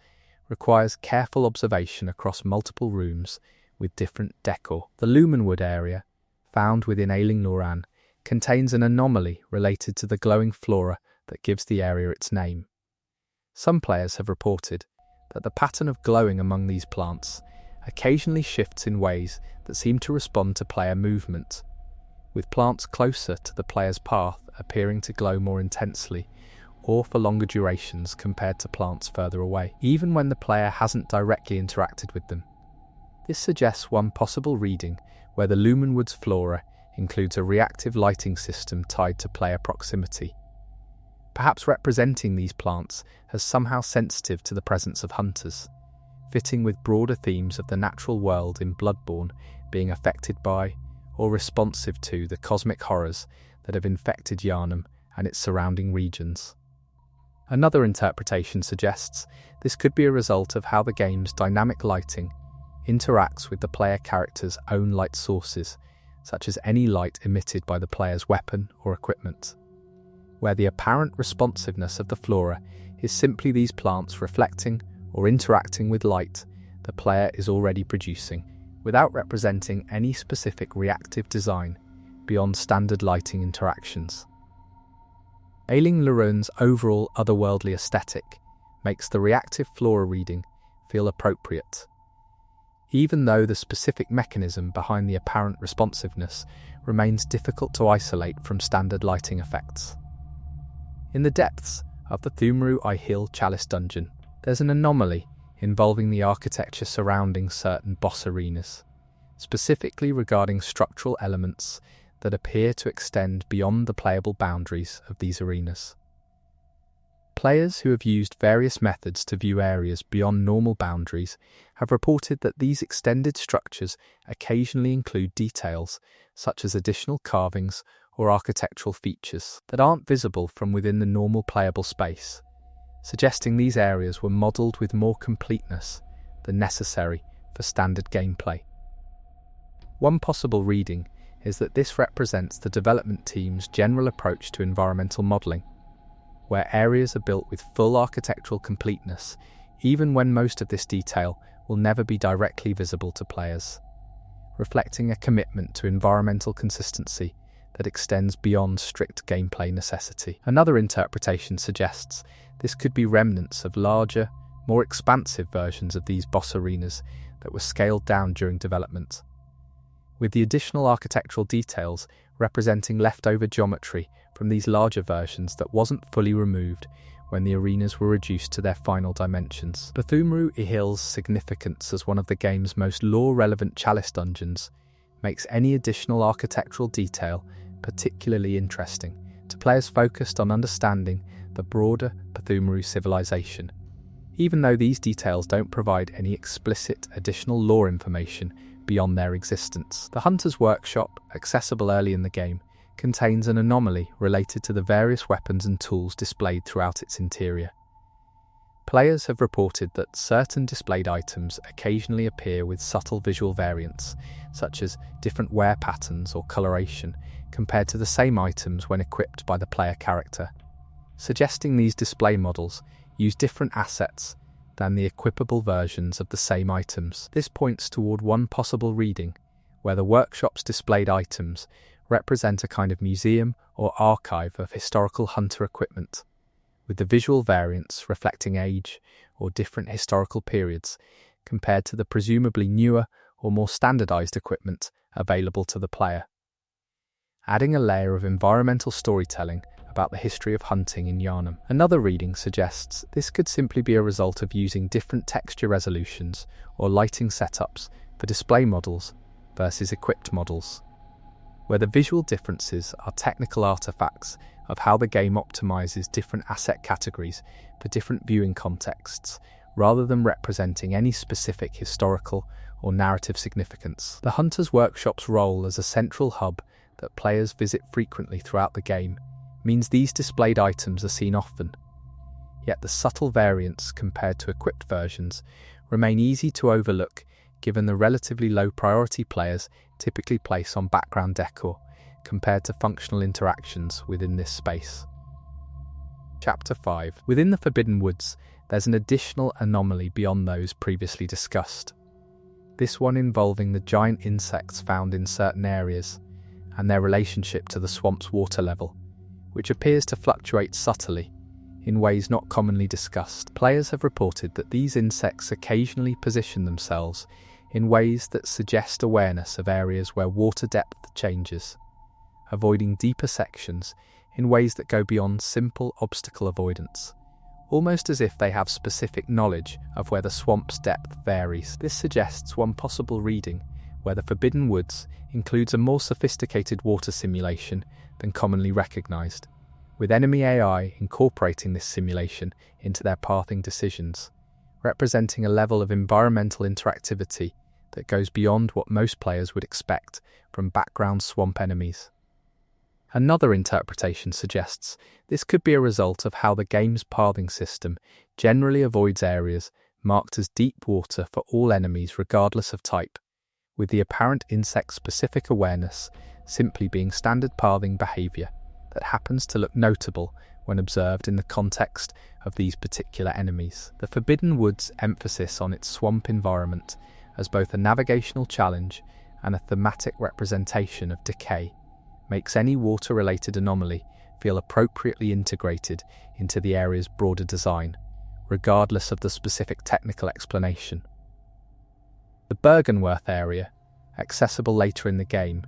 requires careful observation across multiple rooms with different decor. The Lumenwood area, found within Ailing Loran, contains an anomaly related to the glowing flora that gives the area its name. Some players have reported that the pattern of glowing among these plants occasionally shifts in ways that seem to respond to player movement, with plants closer to the player's path appearing to glow more intensely or for longer durations compared to plants further away, even when the player hasn't directly interacted with them. This suggests one possible reading where the Lumenwood's flora includes a reactive lighting system tied to player proximity, perhaps representing these plants as somehow sensitive to the presence of hunters, fitting with broader themes of the natural world in Bloodborne being affected by or responsive to the cosmic horrors that have infected Yharnam and its surrounding regions. Another interpretation suggests this could be a result of how the game's dynamic lighting interacts with the player character's own light sources, such as any light emitted by the player's weapon or equipment, where the apparent responsiveness of the flora is simply these plants reflecting or interacting with light the player is already producing, without representing any specific reactive design beyond standard lighting interactions. Ailing Loran's overall otherworldly aesthetic makes the reactive flora reading feel appropriate, even though the specific mechanism behind the apparent responsiveness remains difficult to isolate from standard lighting effects. In the depths of the Thumaru Ihil Chalice dungeon, there's an anomaly involving the architecture surrounding certain boss arenas, specifically regarding structural elements that appear to extend beyond the playable boundaries of these arenas. Players who have used various methods to view areas beyond normal boundaries have reported that these extended structures occasionally include details such as additional carvings or architectural features that aren't visible from within the normal playable space, suggesting these areas were modelled with more completeness than necessary for standard gameplay. One possible reading is that this represents the development team's general approach to environmental modelling, where areas are built with full architectural completeness, even when most of this detail will never be directly visible to players, reflecting a commitment to environmental consistency that extends beyond strict gameplay necessity. Another interpretation suggests this could be remnants of larger, more expansive versions of these boss arenas that were scaled down during development, with the additional architectural details representing leftover geometry from these larger versions that wasn't fully removed when the arenas were reduced to their final dimensions. Bthumru Ihil's significance as one of the game's most lore-relevant chalice dungeons makes any additional architectural detail particularly interesting to players focused on understanding the broader Bthumru civilization. Even though these details don't provide any explicit additional lore information beyond their existence. The Hunter's Workshop, accessible early in the game, contains an anomaly related to the various weapons and tools displayed throughout its interior. Players have reported that certain displayed items occasionally appear with subtle visual variants, such as different wear patterns or coloration, compared to the same items when equipped by the player character, suggesting these display models use different assets than the equipable versions of the same items. This points toward one possible reading, where the workshop's displayed items represent a kind of museum or archive of historical hunter equipment, with the visual variants reflecting age or different historical periods compared to the presumably newer or more standardized equipment available to the player, adding a layer of environmental storytelling about the history of hunting in Yharnam. Another reading suggests this could simply be a result of using different texture resolutions or lighting setups for display models versus equipped models, where the visual differences are technical artifacts of how the game optimizes different asset categories for different viewing contexts, rather than representing any specific historical or narrative significance. The Hunter's Workshop's role as a central hub that players visit frequently throughout the game means these displayed items are seen often, yet the subtle variants compared to equipped versions remain easy to overlook given the relatively low priority players typically place on background decor compared to functional interactions within this space. Chapter 5. Within the Forbidden Woods, there's an additional anomaly beyond those previously discussed. This one involving the giant insects found in certain areas and their relationship to the swamp's water level, which appears to fluctuate subtly in ways not commonly discussed. Players have reported that these insects occasionally position themselves in ways that suggest awareness of areas where water depth changes, avoiding deeper sections in ways that go beyond simple obstacle avoidance, almost as if they have specific knowledge of where the swamp's depth varies. This suggests one possible reading where the Forbidden Woods includes a more sophisticated water simulation than commonly recognized, with enemy AI incorporating this simulation into their pathing decisions, representing a level of environmental interactivity that goes beyond what most players would expect from background swamp enemies. Another interpretation suggests this could be a result of how the game's pathing system generally avoids areas marked as deep water for all enemies regardless of type, with the apparent insect-specific awareness simply being standard pathing behavior that happens to look notable when observed in the context of these particular enemies. The Forbidden Woods' emphasis on its swamp environment as both a navigational challenge and a thematic representation of decay makes any water-related anomaly feel appropriately integrated into the area's broader design, regardless of the specific technical explanation. The Bergenworth area, accessible later in the game,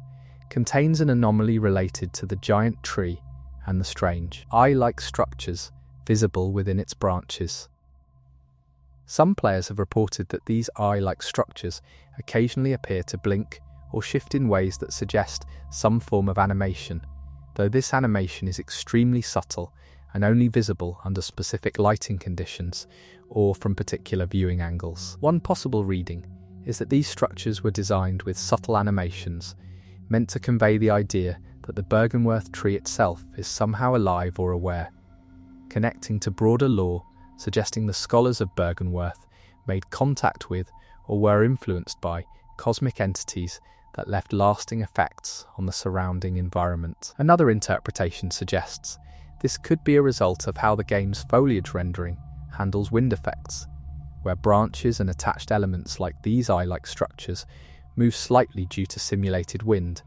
contains an anomaly related to the giant tree and the strange, eye-like structures visible within its branches. Some players have reported that these eye-like structures occasionally appear to blink or shift in ways that suggest some form of animation, though this animation is extremely subtle and only visible under specific lighting conditions or from particular viewing angles. One possible reading is that these structures were designed with subtle animations, meant to convey the idea that the Bergenworth tree itself is somehow alive or aware, connecting to broader lore suggesting the scholars of Bergenworth made contact with or were influenced by cosmic entities that left lasting effects on the surrounding environment. Another interpretation suggests this could be a result of how the game's foliage rendering handles wind effects, where branches and attached elements like these eye-like structures move slightly due to simulated wind,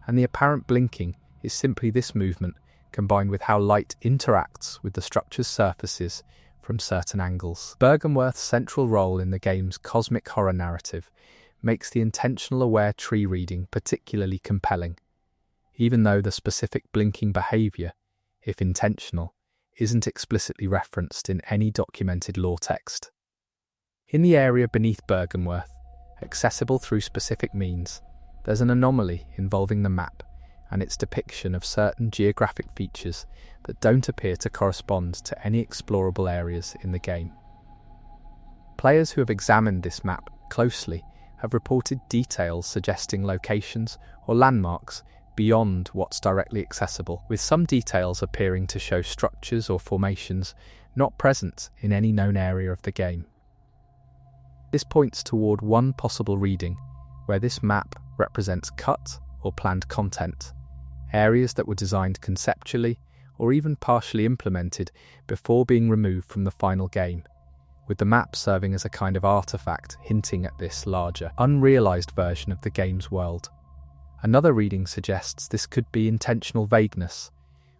and the apparent blinking is simply this movement combined with how light interacts with the structure's surfaces from certain angles. Byrgenwerth's central role in the game's cosmic horror narrative makes the intentional aware tree reading particularly compelling, even though the specific blinking behaviour, if intentional, isn't explicitly referenced in any documented lore text. In the area beneath Byrgenwerth, accessible through specific means, there's an anomaly involving the map and its depiction of certain geographic features that don't appear to correspond to any explorable areas in the game. Players who have examined this map closely have reported details suggesting locations or landmarks beyond what's directly accessible, with some details appearing to show structures or formations not present in any known area of the game. This points toward one possible reading, where this map represents cut or planned content, areas that were designed conceptually or even partially implemented before being removed from the final game, with the map serving as a kind of artifact hinting at this larger, unrealized version of the game's world. Another reading suggests this could be intentional vagueness,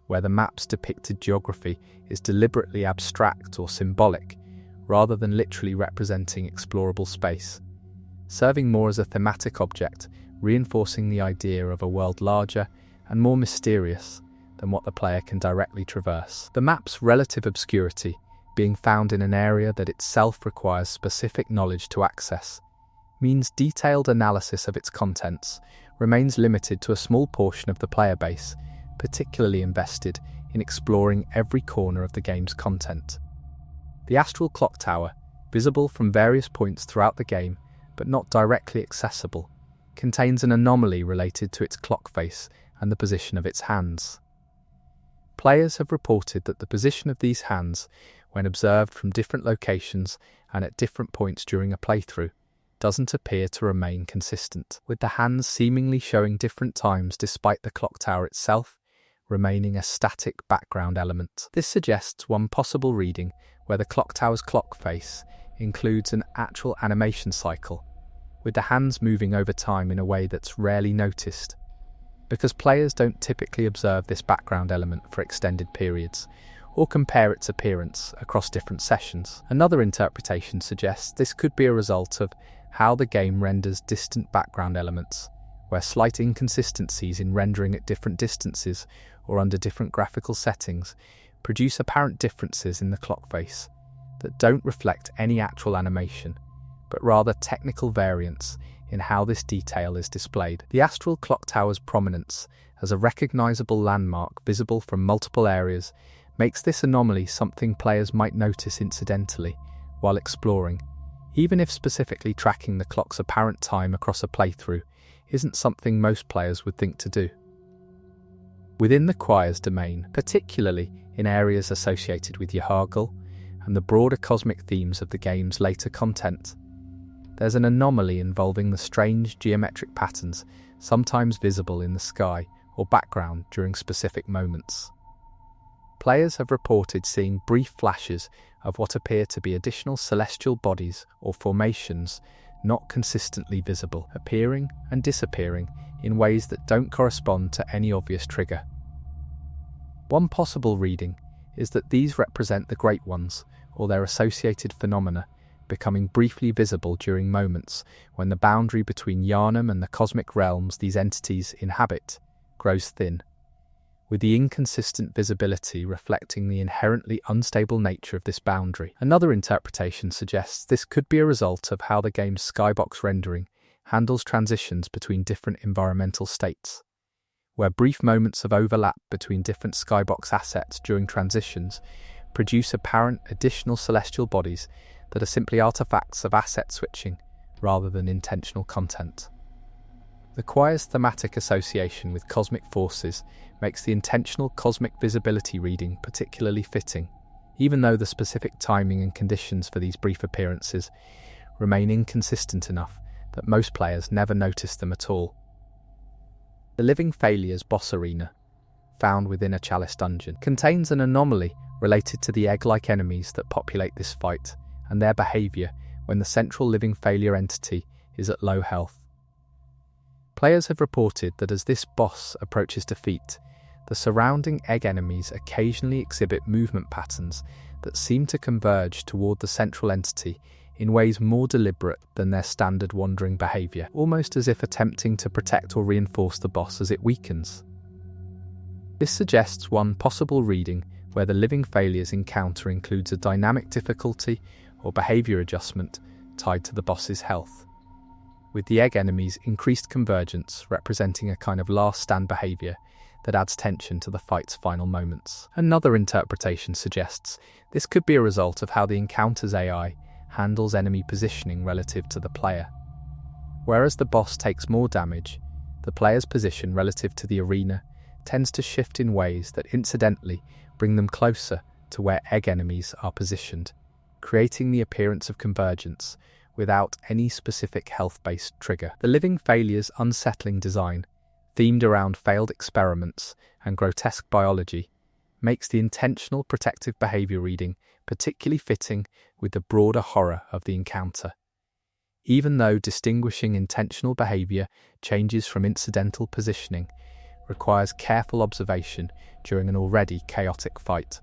where the map's depicted geography is deliberately abstract or symbolic, rather than literally representing explorable space, serving more as a thematic object, reinforcing the idea of a world larger and more mysterious than what the player can directly traverse. The map's relative obscurity, being found in an area that itself requires specific knowledge to access, means detailed analysis of its contents remains limited to a small portion of the player base, particularly invested in exploring every corner of the game's content. The astral clock tower, visible from various points throughout the game but not directly accessible, contains an anomaly related to its clock face and the position of its hands. Players have reported that the position of these hands, when observed from different locations and at different points during a playthrough, doesn't appear to remain consistent, with the hands seemingly showing different times despite the clock tower itself remaining a static background element. This suggests one possible reading where the clock tower's clock face includes an actual animation cycle, with the hands moving over time in a way that's rarely noticed, because players don't typically observe this background element for extended periods, or compare its appearance across different sessions. Another interpretation suggests this could be a result of how the game renders distant background elements, where slight inconsistencies in rendering at different distances or under different graphical settings produce apparent differences in the clock face that don't reflect any actual animation, but rather technical variance in how this detail is displayed. The astral clock tower's prominence as a recognizable landmark visible from multiple areas makes this anomaly something players might notice incidentally while exploring, even if specifically tracking the clock's apparent time across a playthrough isn't something most players would think to do. Within the choir's domain, particularly in areas associated with Yharnam and the broader cosmic themes of the game's later content, there's an anomaly involving the strange geometric patterns sometimes visible in the sky or background during specific moments. Players have reported seeing brief flashes of what appear to be additional celestial bodies or formations not consistently visible, appearing and disappearing in ways that don't correspond to any obvious trigger. One possible reading is that these represent the Great Ones, or their associated phenomena, becoming briefly visible during moments when the boundary between Yharnam and the cosmic realms these entities inhabit grows thin, with the inconsistent visibility reflecting the inherently unstable nature of this boundary. Another interpretation suggests this could be a result of how the game's skybox rendering handles transitions between different environmental states, where brief moments of overlap between different skybox assets during transitions produce apparent additional celestial bodies that are simply artifacts of asset switching rather than intentional content. The choir's thematic association with cosmic forces makes the intentional cosmic visibility reading particularly fitting, even though the specific timing and conditions for these brief appearances remain inconsistent enough that most players never notice them at all. The Living Failures boss arena, found within a chalice dungeon, contains an anomaly related to the egg-like enemies that populate this fight and their behaviour when the central living failure entity is at low health. Players have reported that as this boss approaches defeat, the surrounding egg enemies occasionally exhibit movement patterns that seem to converge toward the central entity in ways more deliberate than their standard wandering behavior, almost as if attempting to protect or reinforce the boss as it weakens. This suggests one possible reading where the living failures encounter includes a dynamic difficulty or behavior adjustment tied to the boss's health, with the egg enemies' increased convergence representing a kind of last stand behavior that adds tension to the fight's final moments. Another interpretation suggests this could be a result of how the encounter's AI handles enemy positioning relative to the player. Whereas the boss takes more damage, the player's position relative to the arena tends to shift in ways that incidentally bring them closer to where egg enemies are positioned, creating the appearance of convergence without any specific health-based trigger. The living failures' unsettling design, themed around failed experiments and grotesque biology, makes the intentional protective behavior reading particularly fitting with the broader horror of the encounter. Even though distinguishing intentional behavior changes from incidental positioning requires careful observation during an already chaotic fight.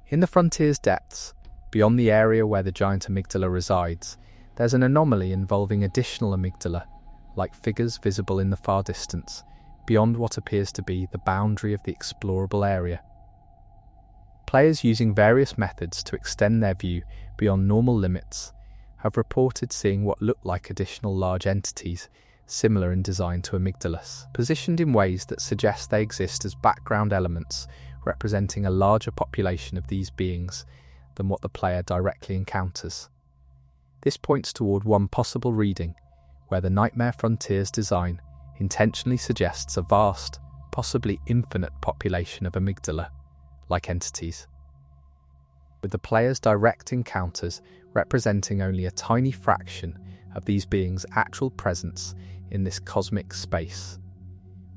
In the frontier's depths, beyond the area where the giant amygdala resides, there's an anomaly involving additional amygdala, like figures visible in the far distance, beyond what appears to be the boundary of the explorable area. Players using various methods to extend their view beyond normal limits have reported seeing what look like additional large entities, similar in design to amygdalas, positioned in ways that suggest they exist as background elements representing a larger population of these beings than what the player directly encounters. This points toward one possible reading, where the Nightmare Frontier's design intentionally suggests a vast, possibly infinite population of amygdala-like entities, with the player's direct encounters representing only a tiny fraction of these beings' actual presence in this cosmic space,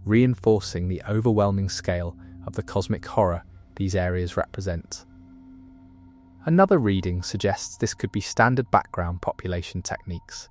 reinforcing the overwhelming scale of the cosmic horror these areas represent. Another reading suggests this could be standard background population techniques,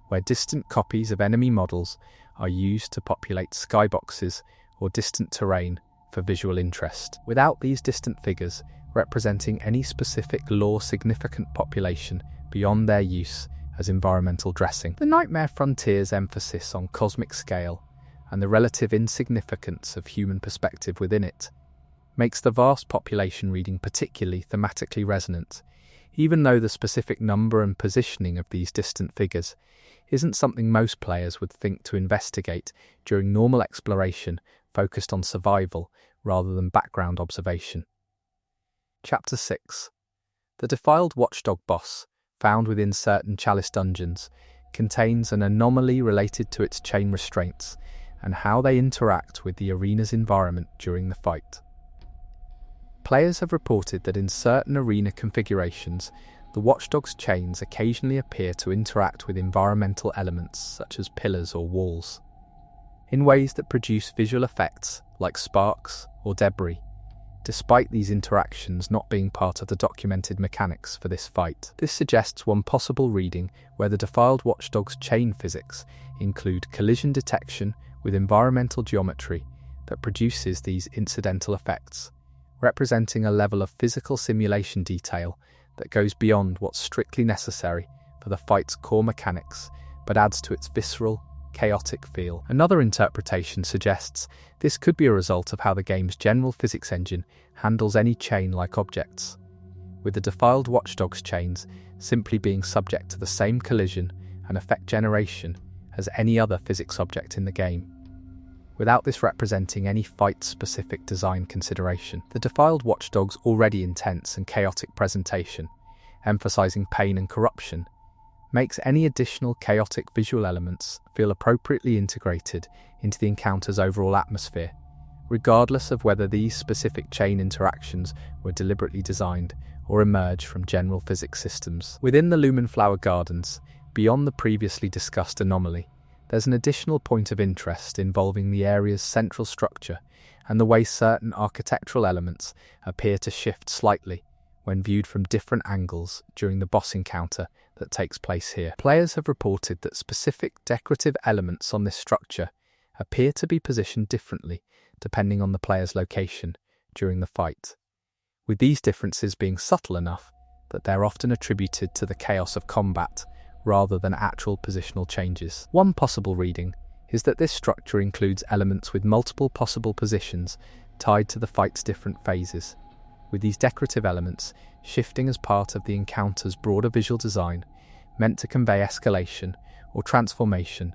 where distant copies of enemy models are used to populate skyboxes or distant terrain for visual interest, without these distant figures representing any specific lore-significant population beyond their use as environmental dressing. The Nightmare Frontier's emphasis on cosmic scale and the relative insignificance of human perspective within it makes the vast population reading particularly thematically resonant, even though the specific number and positioning of these distant figures isn't something most players would think to investigate during normal exploration focused on survival rather than background observation. Chapter 6. The Defiled Watchdog boss, found within certain Chalice dungeons, contains an anomaly related to its chain restraints and how they interact with the arena's environment during the fight. Players have reported that in certain arena configurations, the Watchdog's chains occasionally appear to interact with environmental elements such as pillars or walls, in ways that produce visual effects like sparks or debris, despite these interactions not being part of the documented mechanics for this fight. This suggests one possible reading where the Defiled Watchdog's chain physics include collision detection with environmental geometry that produces these incidental effects, representing a level of physical simulation detail that goes beyond what's strictly necessary for the fight's core mechanics, but adds to its visceral, chaotic feel. Another interpretation suggests this could be a result of how the game's general physics engine handles any chain-like objects, with the Defiled Watchdog's chains simply being subject to the same collision and effect generation as any other physics object in the game, without this representing any fight-specific design consideration. The Defiled Watchdog's already intense and chaotic presentation, emphasizing pain and corruption, makes any additional chaotic visual elements feel appropriately integrated into the encounter's overall atmosphere, regardless of whether these specific chain interactions were deliberately designed or emerge from general physics systems. Within the Lumen Flower Gardens, beyond the previously discussed anomaly, there's an additional point of interest involving the area's central structure and the way certain architectural elements appear to shift slightly when viewed from different angles during the boss encounter that takes place here. Players have reported that specific decorative elements on this structure appear to be positioned differently depending on the player's location during the fight, with these differences being subtle enough that they're often attributed to the chaos of combat rather than actual positional changes. One possible reading is that this structure includes elements with multiple possible positions tied to the fight's different phases, with these decorative elements shifting as part of the encounter's broader visual design, meant to convey escalation or transformation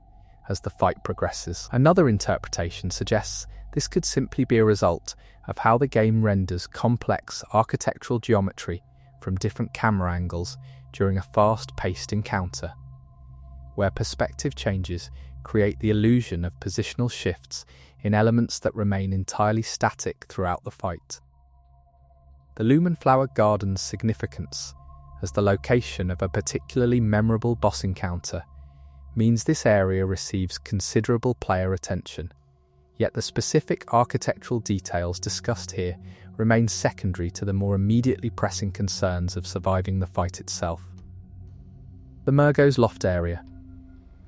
as the fight progresses. Another interpretation suggests this could simply be a result of how the game renders complex architectural geometry from different camera angles during a fast-paced encounter, where perspective changes create the illusion of positional shifts in elements that remain entirely static throughout the fight. The Lumen Flower Garden's significance as the location of a particularly memorable boss encounter means this area receives considerable player attention, yet the specific architectural details discussed here remain secondary to the more immediately pressing concerns of surviving the fight itself. The Murgo's Loft area,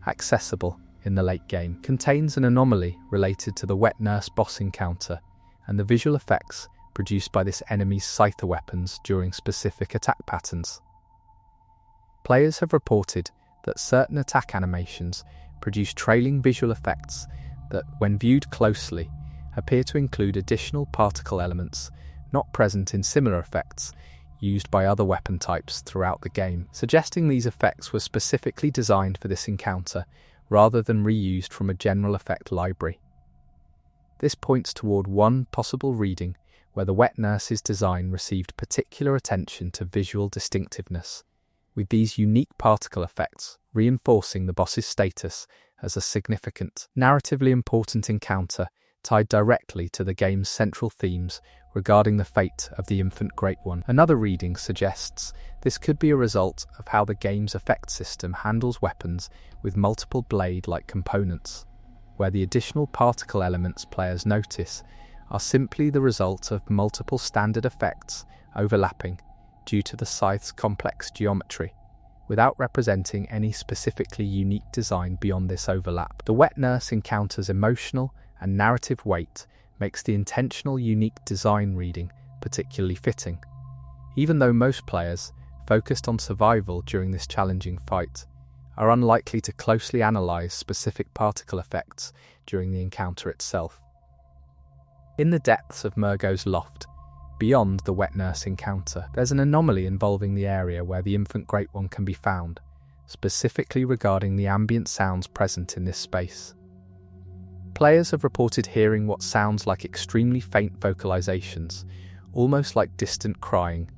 accessible in the late game, contains an anomaly related to the Wet Nurse boss encounter and the visual effects produced by this enemy's scyther weapons during specific attack patterns. Players have reported that certain attack animations produce trailing visual effects that, when viewed closely, appear to include additional particle elements not present in similar effects used by other weapon types throughout the game, suggesting these effects were specifically designed for this encounter rather than reused from a general effect library. This points toward one possible reading where the Wet Nurse's design received particular attention to visual distinctiveness, with these unique particle effects reinforcing the boss's status as a significant, narratively important encounter tied directly to the game's central themes regarding the fate of the infant Great One. Another reading suggests this could be a result of how the game's effect system handles weapons with multiple blade-like components, where the additional particle elements players notice are simply the result of multiple standard effects overlapping due to the scythe's complex geometry, without representing any specifically unique design beyond this overlap. The Wet Nurse encounter's emotional and narrative weight makes the intentional unique design reading particularly fitting, even though most players, focused on survival during this challenging fight, are unlikely to closely analyze specific particle effects during the encounter itself. In the depths of Murgo's Loft, beyond the Wet Nurse encounter, there's an anomaly involving the area where the infant Great One can be found, specifically regarding the ambient sounds present in this space. Players have reported hearing what sounds like extremely faint vocalizations, almost like distant crying,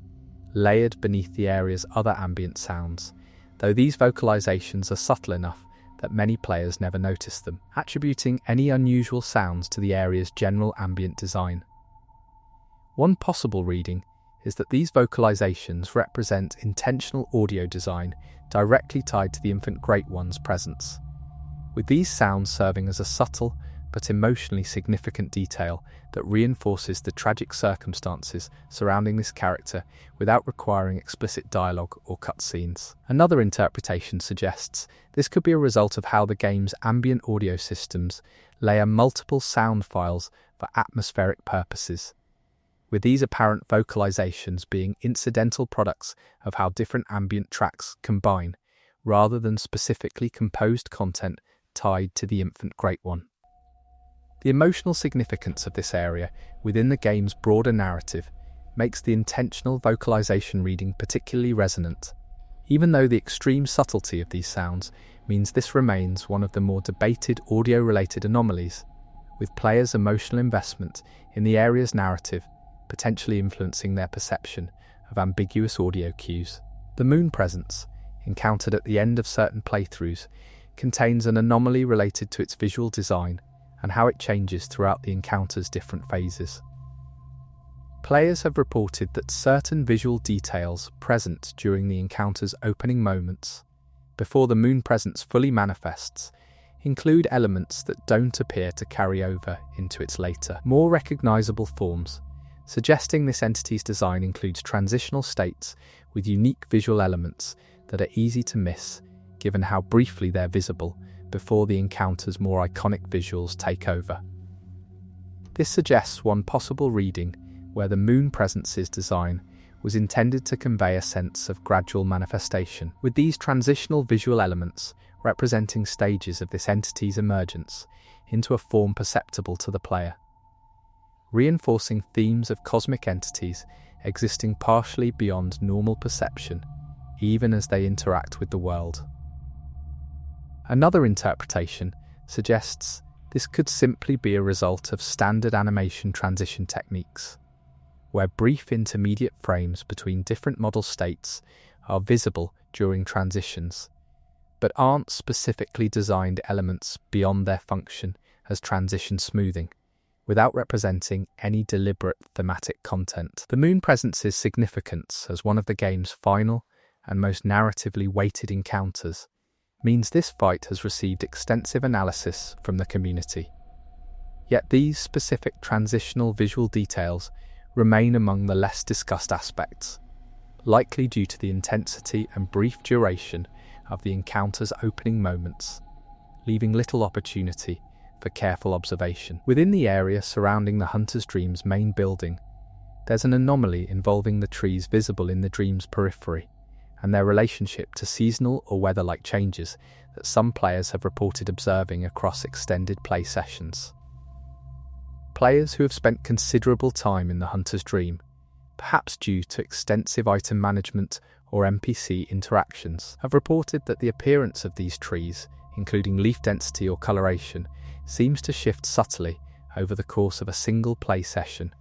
layered beneath the area's other ambient sounds, though these vocalizations are subtle enough that many players never notice them, attributing any unusual sounds to the area's general ambient design. One possible reading is that these vocalizations represent intentional audio design directly tied to the infant Great One's presence, with these sounds serving as a subtle but emotionally significant detail that reinforces the tragic circumstances surrounding this character without requiring explicit dialogue or cutscenes. Another interpretation suggests this could be a result of how the game's ambient audio systems layer multiple sound files for atmospheric purposes, with these apparent vocalizations being incidental products of how different ambient tracks combine, rather than specifically composed content tied to the infant Great One. The emotional significance of this area within the game's broader narrative makes the intentional vocalization reading particularly resonant, even though the extreme subtlety of these sounds means this remains one of the more debated audio-related anomalies, with players' emotional investment in the area's narrative potentially influencing their perception of ambiguous audio cues. The moon presence, encountered at the end of certain playthroughs, contains an anomaly related to its visual design and how it changes throughout the encounter's different phases. Players have reported that certain visual details present during the encounter's opening moments, before the moon presence fully manifests, include elements that don't appear to carry over into its later, more recognizable forms, suggesting this entity's design includes transitional states with unique visual elements that are easy to miss given how briefly they're visible before the encounter's more iconic visuals take over. This suggests one possible reading where the moon presence's design was intended to convey a sense of gradual manifestation, with these transitional visual elements representing stages of this entity's emergence into a form perceptible to the player, reinforcing themes of cosmic entities existing partially beyond normal perception, even as they interact with the world. Another interpretation suggests this could simply be a result of standard animation transition techniques, where brief intermediate frames between different model states are visible during transitions, but aren't specifically designed elements beyond their function as transition smoothing, without representing any deliberate thematic content. The moon presence's significance as one of the game's final and most narratively weighted encounters means this fight has received extensive analysis from the community. Yet these specific transitional visual details remain among the less discussed aspects, likely due to the intensity and brief duration of the encounter's opening moments, leaving little opportunity for careful observation. Within the area surrounding the Hunter's Dream's main building, there's an anomaly involving the trees visible in the dream's periphery, and their relationship to seasonal or weather-like changes that some players have reported observing across extended play sessions. Players who have spent considerable time in the Hunter's Dream, perhaps due to extensive item management or NPC interactions, have reported that the appearance of these trees, including leaf density or coloration, seems to shift subtly over the course of a single play session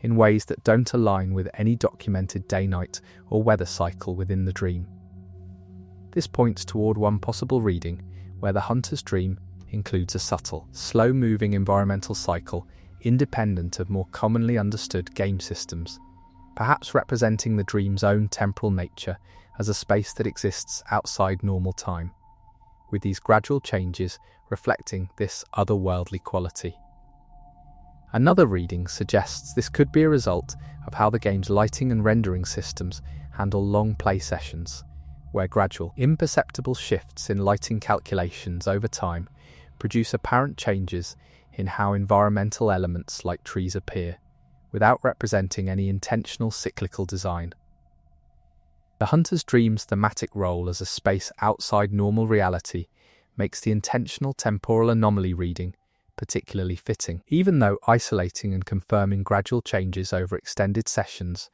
in ways that don't align with any documented day-night or weather cycle within the dream. This points toward one possible reading where the Hunter's Dream includes a subtle, slow-moving environmental cycle independent of more commonly understood game systems, perhaps representing the dream's own temporal nature as a space that exists outside normal time, with these gradual changes reflecting this otherworldly quality. Another reading suggests this could be a result of how the game's lighting and rendering systems handle long play sessions, where gradual, imperceptible shifts in lighting calculations over time produce apparent changes in how environmental elements like trees appear, without representing any intentional cyclical design. The Hunter's Dream's thematic role as a space outside normal reality makes the intentional temporal anomaly reading particularly fitting, even though isolating and confirming gradual changes over extended sessions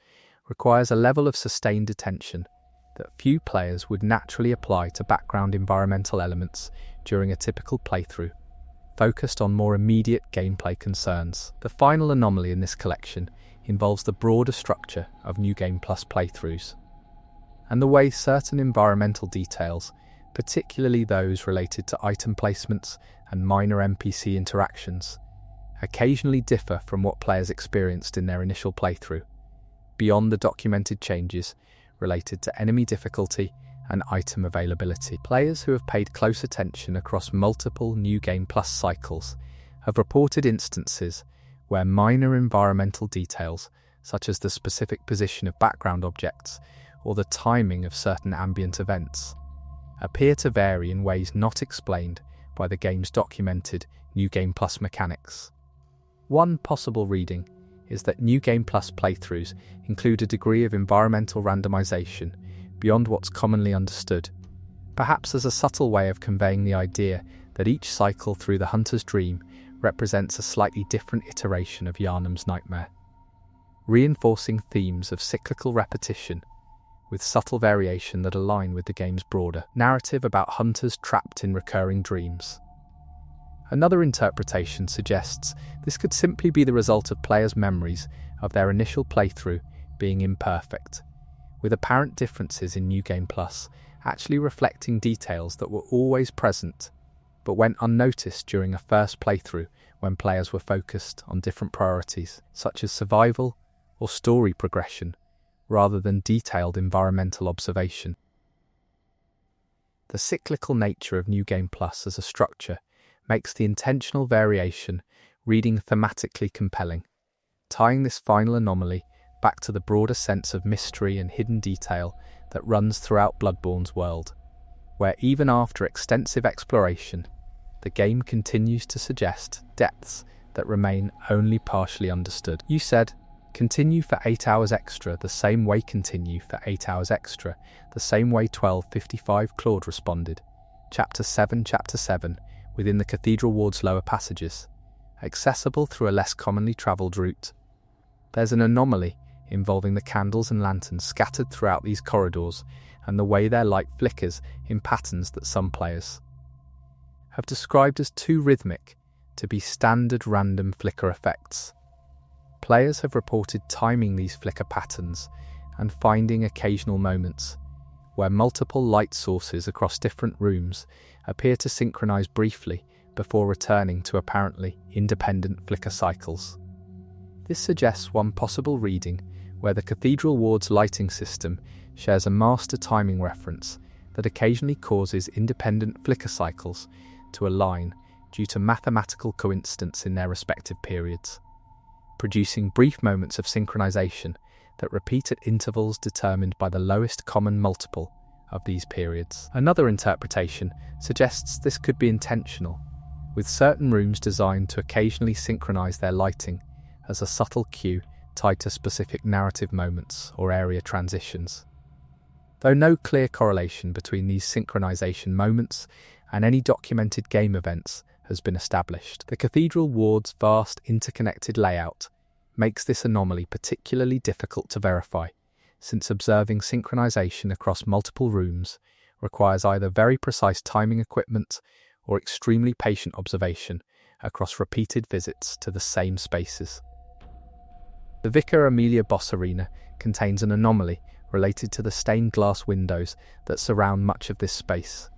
requires a level of sustained attention that few players would naturally apply to background environmental elements during a typical playthrough, focused on more immediate gameplay concerns. The final anomaly in this collection involves the broader structure of New Game Plus playthroughs, and the way certain environmental details, particularly those related to item placements and minor NPC interactions, occasionally differ from what players experienced in their initial playthrough, beyond the documented changes related to enemy difficulty and item availability. Players who have paid close attention across multiple New Game Plus cycles have reported instances where minor environmental details, such as the specific position of background objects or the timing of certain ambient events, appear to vary in ways not explained by the game's documented New Game Plus mechanics. One possible reading is that New Game Plus playthroughs include a degree of environmental randomization beyond what's commonly understood, perhaps as a subtle way of conveying the idea that each cycle through the Hunter's Dream represents a slightly different iteration of Yharnam's nightmare, reinforcing themes of cyclical repetition with subtle variation that align with the game's broader narrative about hunters trapped in recurring dreams. Another interpretation suggests this could simply be the result of players' memories of their initial playthrough being imperfect, with apparent differences in New Game Plus actually reflecting details that were always present but went unnoticed during a first playthrough when players were focused on different priorities, such as survival or story progression, rather than detailed environmental observation. The cyclical nature of New Game Plus as a structure makes the intentional variation reading thematically compelling, tying this final anomaly back to the broader sense of mystery and hidden detail that runs throughout Bloodborne's world, where even after extensive exploration, the game continues to suggest depths that remain only partially understood. You said, Continue for 8 hours extra, the same way continue for 8 hours extra, the same way 1255 Claude responded. Chapter 7, within the cathedral ward's lower passages, accessible through a less commonly travelled route. There's an anomaly involving the candles and lanterns scattered throughout these corridors and the way their light flickers in patterns that some players have described as too rhythmic to be standard random flicker effects. Players have reported timing these flicker patterns and finding occasional moments where multiple light sources across different rooms appear to synchronize briefly before returning to apparently independent flicker cycles. This suggests one possible reading where the cathedral ward's lighting system shares a master timing reference that occasionally causes independent flicker cycles to align due to mathematical coincidence in their respective periods, producing brief moments of synchronization that repeat at intervals determined by the lowest common multiple of these periods. Another interpretation suggests this could be intentional, with certain rooms designed to occasionally synchronize their lighting as a subtle cue tied to specific narrative moments or area transitions. Though no clear correlation between these synchronization moments and any documented game events has been established, the cathedral ward's vast interconnected layout makes this anomaly particularly difficult to verify, since observing synchronization across multiple rooms requires either very precise timing equipment or extremely patient observation across repeated visits to the same spaces. The Vicar Amelia boss arena contains an anomaly related to the stained glass windows that surround much of this space,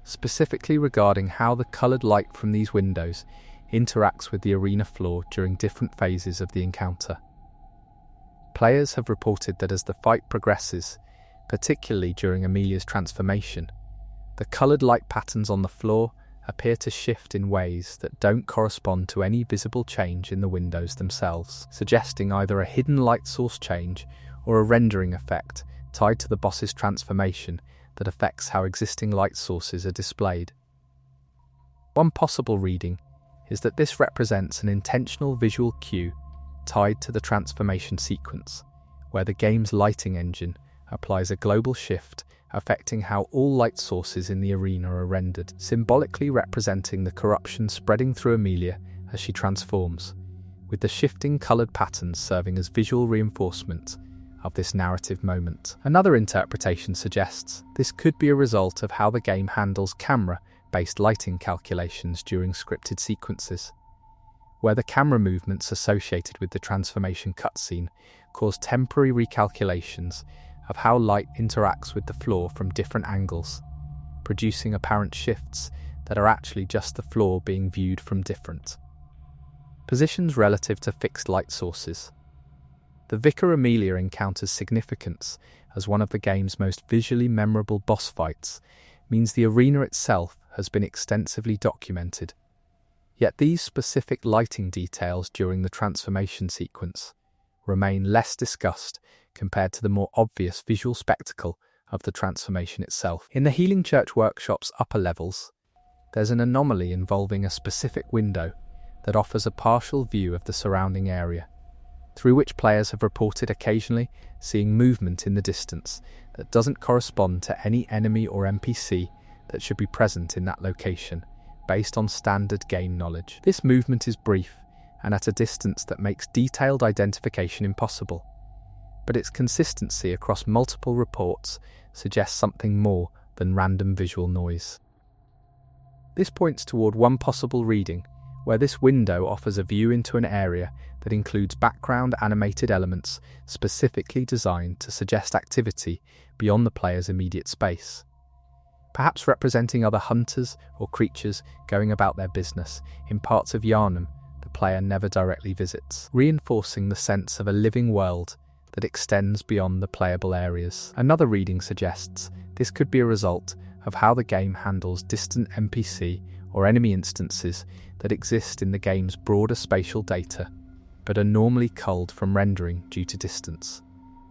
specifically regarding how the coloured light from these windows interacts with the arena floor during different phases of the encounter. Players have reported that as the fight progresses, particularly during Amelia's transformation, the coloured light patterns on the floor appear to shift in ways that don't correspond to any visible change in the windows themselves, suggesting either a hidden light source change or a rendering effect tied to the boss's transformation that affects how existing light sources are displayed. One possible reading is that this represents an intentional visual cue tied to the transformation sequence, where the game's lighting engine applies a global shift affecting how all light sources in the arena are rendered, symbolically representing the corruption spreading through Amelia as she transforms, with the shifting coloured patterns serving as visual reinforcement of this narrative moment. Another interpretation suggests this could be a result of how the game handles camera-based lighting calculations during scripted sequences, where the camera movements associated with the transformation cutscene cause temporary recalculations of how light interacts with the floor from different angles, producing apparent shifts that are actually just the floor being viewed from different positions relative to fixed light sources. The Vicar Amelia encounters significance as one of the game's most visually memorable boss fights means the arena itself has been extensively documented. Yet these specific lighting details during the transformation sequence remain less discussed compared to the more obvious visual spectacle of the transformation itself. In the Healing Church Workshop's upper levels, there's an anomaly involving a specific window that offers a partial view of the surrounding area, through which players have reported occasionally seeing movement in the distance that doesn't correspond to any enemy or NPC that should be present in that location, based on standard game knowledge. This movement is brief and at a distance that makes detailed identification impossible, but its consistency across multiple reports suggests something more than random visual noise. This points toward one possible reading, where this window offers a view into an area that includes background animated elements specifically designed to suggest activity beyond the player's immediate space, perhaps representing other hunters or creatures going about their business in parts of Yharnam the player never directly visits, reinforcing the sense of a living world that extends beyond the playable areas. Another reading suggests this could be a result of how the game handles distant NPC or enemy instances that exist in the game's broader spatial data, but are normally culled from rendering due to distance,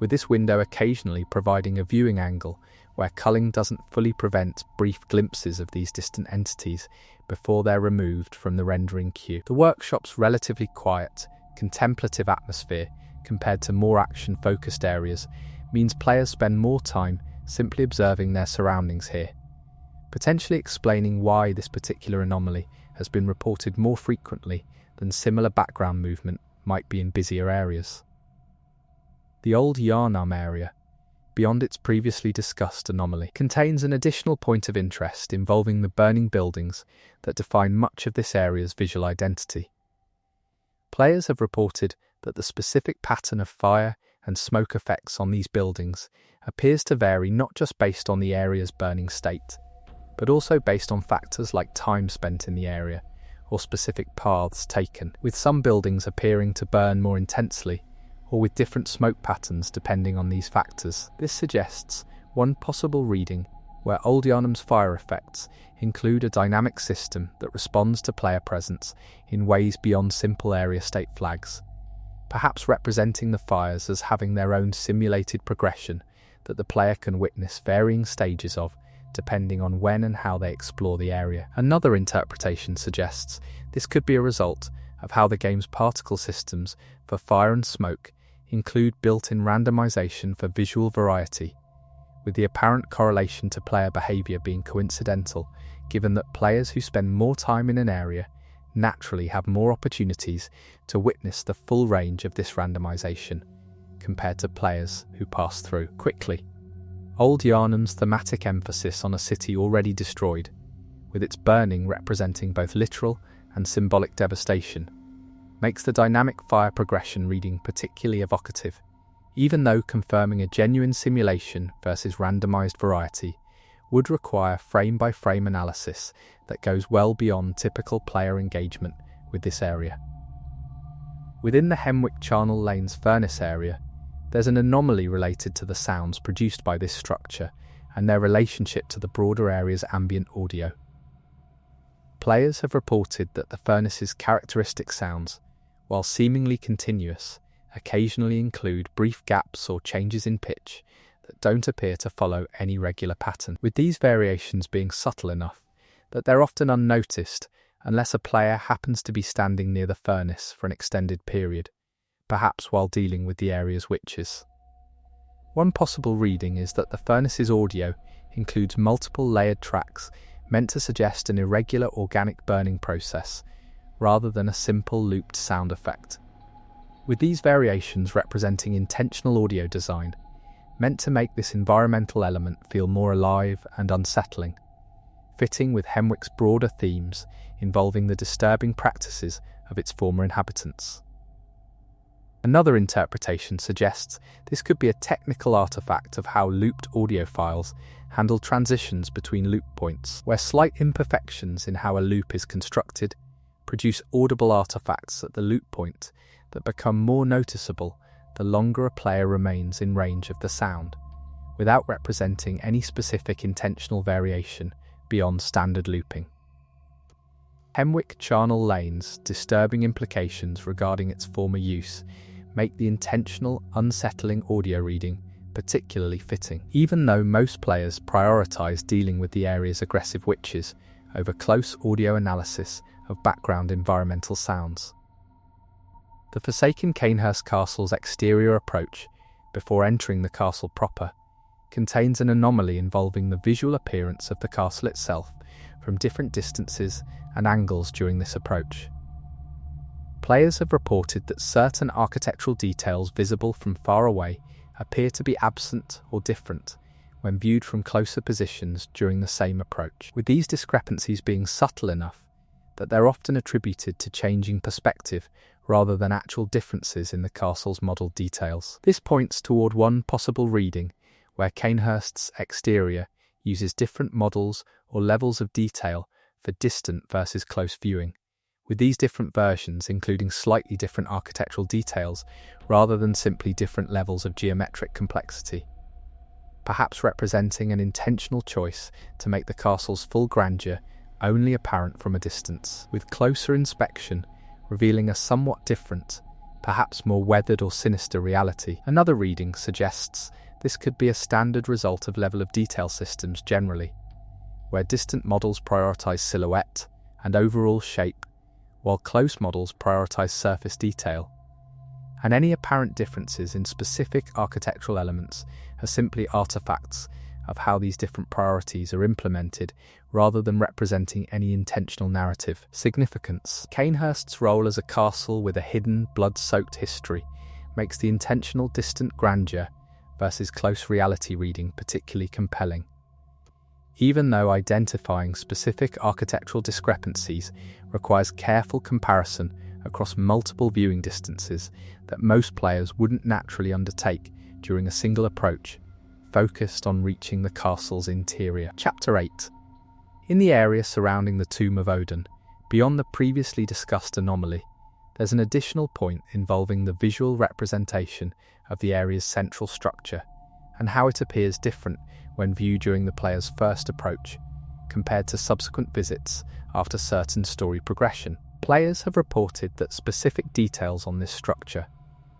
with this window occasionally providing a viewing angle where culling doesn't fully prevent brief glimpses of these distant entities before they're removed from the rendering queue. The workshop's relatively quiet, contemplative atmosphere compared to more action-focused areas means players spend more time simply observing their surroundings here, potentially explaining why this particular anomaly has been reported more frequently than similar background movement might be in busier areas. The old Yharnam area, beyond its previously discussed anomaly, contains an additional point of interest involving the burning buildings that define much of this area's visual identity. Players have reported that the specific pattern of fire and smoke effects on these buildings appears to vary not just based on the area's burning state, but also based on factors like time spent in the area or specific paths taken, with some buildings appearing to burn more intensely or with different smoke patterns depending on these factors. This suggests one possible reading where Old Yharnam's fire effects include a dynamic system that responds to player presence in ways beyond simple area state flags, perhaps representing the fires as having their own simulated progression that the player can witness varying stages of depending on when and how they explore the area. Another interpretation suggests this could be a result of how the game's particle systems for fire and smoke include built-in randomization for visual variety, with the apparent correlation to player behavior being coincidental, given that players who spend more time in an area naturally have more opportunities to witness the full range of this randomization compared to players who pass through quickly. Old Yharnam's thematic emphasis on a city already destroyed, with its burning representing both literal and symbolic devastation, makes the dynamic fire progression reading particularly evocative, even though confirming a genuine simulation versus randomized variety would require frame-by-frame analysis that goes well beyond typical player engagement with this area. Within the Hemwick Charnel Lanes furnace area, there's an anomaly related to the sounds produced by this structure and their relationship to the broader area's ambient audio. Players have reported that the furnace's characteristic sounds, while seemingly continuous, occasionally include brief gaps or changes in pitch that don't appear to follow any regular pattern, with these variations being subtle enough that they're often unnoticed unless a player happens to be standing near the furnace for an extended period, perhaps while dealing with the area's witches. One possible reading is that the furnace's audio includes multiple layered tracks meant to suggest an irregular organic burning process, rather than a simple looped sound effect, with these variations representing intentional audio design, meant to make this environmental element feel more alive and unsettling, fitting with Hemwick's broader themes involving the disturbing practices of its former inhabitants. Another interpretation suggests this could be a technical artifact of how looped audio files handle transitions between loop points, where slight imperfections in how a loop is constructed produce audible artifacts at the loop point that become more noticeable the longer a player remains in range of the sound, without representing any specific intentional variation beyond standard looping. Hemwick Charnel Lane's disturbing implications regarding its former use make the intentional, unsettling audio reading particularly fitting, even though most players prioritise dealing with the area's aggressive witches over close audio analysis of background environmental sounds. The Forsaken Cainhurst Castle's exterior approach, before entering the castle proper, contains an anomaly involving the visual appearance of the castle itself from different distances and angles during this approach. Players have reported that certain architectural details visible from far away appear to be absent or different when viewed from closer positions during the same approach, with these discrepancies being subtle enough that they're often attributed to changing perspective rather than actual differences in the castle's modelled details. This points toward one possible reading where Cainhurst's exterior uses different models or levels of detail for distant versus close viewing, with these different versions including slightly different architectural details rather than simply different levels of geometric complexity, perhaps representing an intentional choice to make the castle's full grandeur only apparent from a distance, with closer inspection revealing a somewhat different, perhaps more weathered or sinister reality. Another reading suggests this could be a standard result of level of detail systems generally, where distant models prioritise silhouette and overall shape, while close models prioritise surface detail. and any apparent differences in specific architectural elements are simply artifacts of how these different priorities are implemented rather than representing any intentional narrative significance. Cainhurst's role as a castle with a hidden, blood-soaked history makes the intentional distant grandeur versus close reality reading particularly compelling. Even though identifying specific architectural discrepancies requires careful comparison across multiple viewing distances that most players wouldn't naturally undertake during a single approach, focused on reaching the castle's interior. Chapter 8. In the area surrounding the Tomb of Odin, beyond the previously discussed anomaly, there's an additional point involving the visual representation of the area's central structure and how it appears different when viewed during the player's first approach, compared to subsequent visits after certain story progression. Players have reported that specific details on this structure,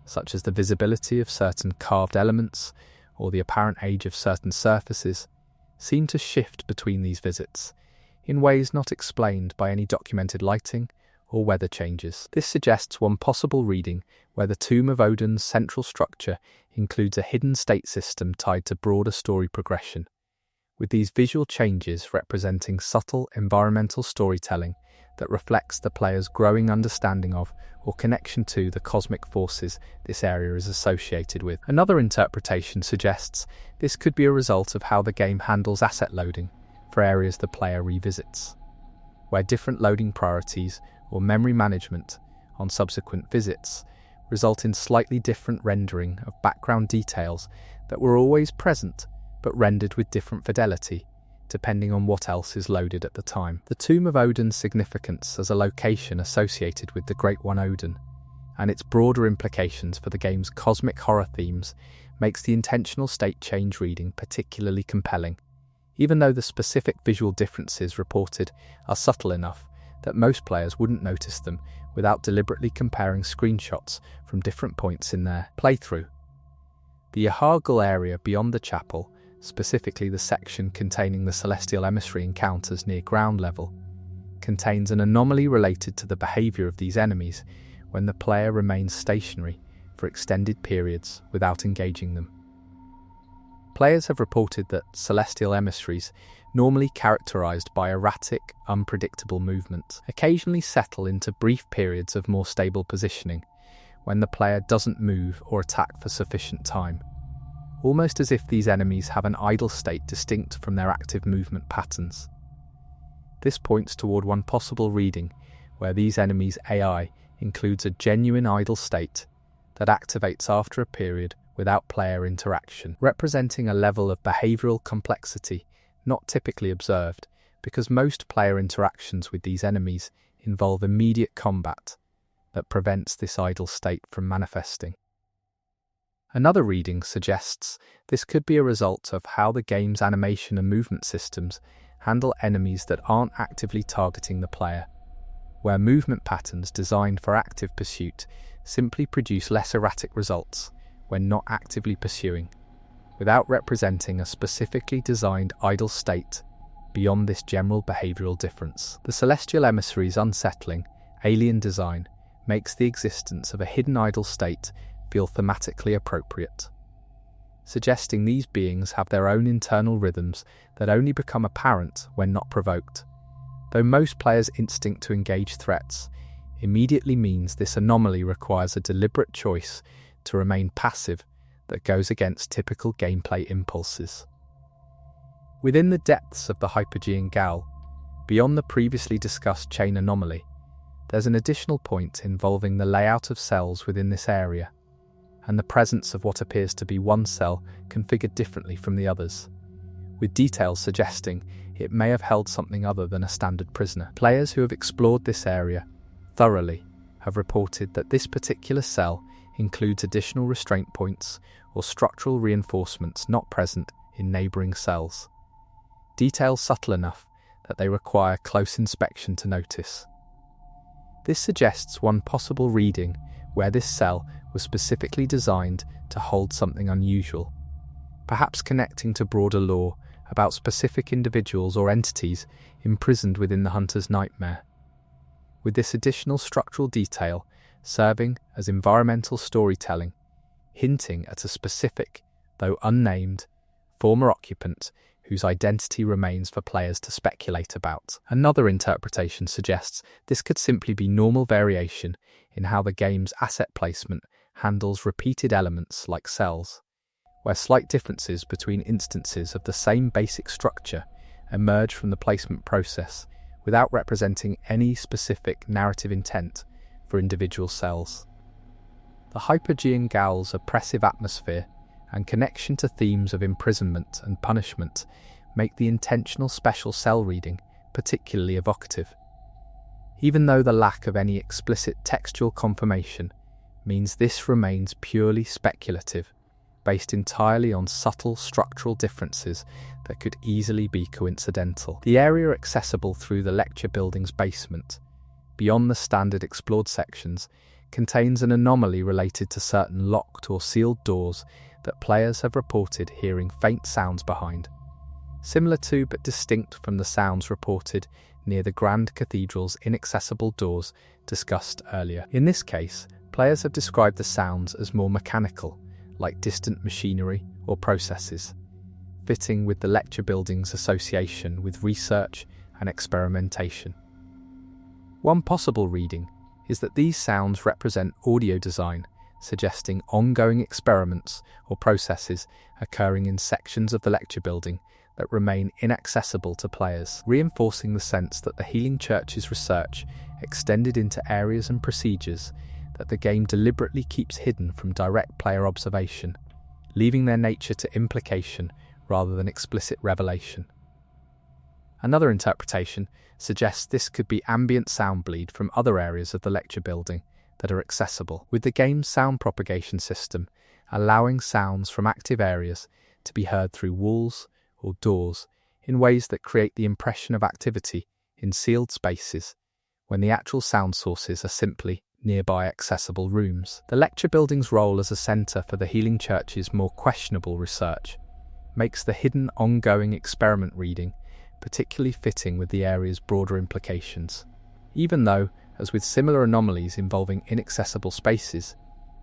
such as the visibility of certain carved elements or the apparent age of certain surfaces, seem to shift between these visits, in ways not explained by any documented lighting or weather changes. This suggests one possible reading where the Tomb of Odin's central structure includes a hidden state system tied to broader story progression, with these visual changes representing subtle environmental storytelling that reflects the player's growing understanding of or connection to the cosmic forces this area is associated with. Another interpretation suggests this could be a result of how the game handles asset loading for areas the player revisits, where different loading priorities or memory management on subsequent visits result in slightly different rendering of background details that were always present but rendered with different fidelity, depending on what else is loaded at the time. The Tomb of Odin's significance as a location associated with the Great One Odin, and its broader implications for the game's cosmic horror themes, makes the intentional state change reading particularly compelling, even though the specific visual differences reported are subtle enough that most players wouldn't notice them without deliberately comparing screenshots from different points in their playthrough. The Yharnam area beyond the chapel, specifically the section containing the celestial emissary encounters near ground level, contains an anomaly related to the behaviour of these enemies when the player remains stationary for extended periods without engaging them. Players have reported that celestial emissaries, normally characterised by erratic, unpredictable movement, occasionally settle into brief periods of more stable positioning when the player doesn't move or attack for sufficient time, almost as if these enemies have an idle state distinct from their active movement patterns. This points toward one possible reading where these enemies' AI includes a genuine idle state that activates after a period without player interaction, representing a level of behavioural complexity not typically observed because most player interactions with these enemies involve immediate combat that prevents this idle state from manifesting. Another reading suggests this could be a result of how the game's animation and movement systems handle enemies that aren't actively targeting the player, where movement patterns designed for active pursuit simply produce less erratic results when not actively pursuing, without representing a specifically designed idle state beyond this general behavioural difference. The celestial emissary's unsettling, alien design makes the existence of a hidden idle state feel thematically appropriate, suggesting these beings have their own internal rhythms that only become apparent when not provoked, though most players' instinct to engage threats immediately means this anomaly requires a deliberate choice to remain passive that goes against typical gameplay impulses. Within the depths of the Hypogean Gal, beyond the previously discussed chain anomaly, there's an additional point involving the layout of cells within this area, and the presence of what appears to be one cell configured differently from the others, with details suggesting it may have held something other than a standard prisoner. Players who have explored this area thoroughly have reported that this particular cell includes additional restraint points or structural reinforcements not present in neighbouring cells, details subtle enough that they require close inspection to notice. This suggests one possible reading where this cell was specifically designed to hold something unusual, perhaps connecting to broader lore about specific individuals or entities imprisoned within the hunter's nightmare. With this additional structural detail, serving as environmental storytelling, hinting at a specific, though unnamed, former occupant whose identity remains for players to speculate about. Another interpretation suggests this could simply be normal variation in how the game's asset placement handles repeated elements like cells, where slight differences between instances of the same basic structure emerge from the placement process without representing any specific narrative intent for individual cells. The Hypogean Gowl's oppressive atmosphere and connection to themes of imprisonment and punishment make the intentional special cell reading particularly evocative. Even though the lack of any explicit textual confirmation means this remains purely speculative, based entirely on subtle structural differences that could easily be coincidental. The area accessible through the lecture building's basement, beyond the standard explored sections, contains an anomaly related to certain locked or sealed doors that players have reported hearing faint sounds behind, similar to but distinct from the sounds reported near the Grand Cathedral's inaccessible doors discussed earlier. In this case, players have described the sounds as more mechanical, like distant machinery or processes, fitting with the lecture building's association with research and experimentation. One possible reading is that these sounds represent audio design, suggesting ongoing experiments or processes occurring in sections of the lecture building that remain inaccessible to players, reinforcing the sense that the Healing Church's research extended into areas and procedures that the game deliberately keeps hidden from direct player observation, leaving their nature to implication rather than explicit revelation. Another interpretation suggests this could be ambient sound bleed from other areas of the lecture building that are accessible, with the game's sound propagation system allowing sounds from active areas to be heard through walls or doors in ways that create the impression of activity in sealed spaces when the actual sound sources are simply nearby accessible rooms. The lecture building's role as a centre for the Healing Church's more questionable research makes the hidden ongoing experiment reading particularly fitting with the area's broader implications. Even though, as with similar anomalies involving inaccessible spaces,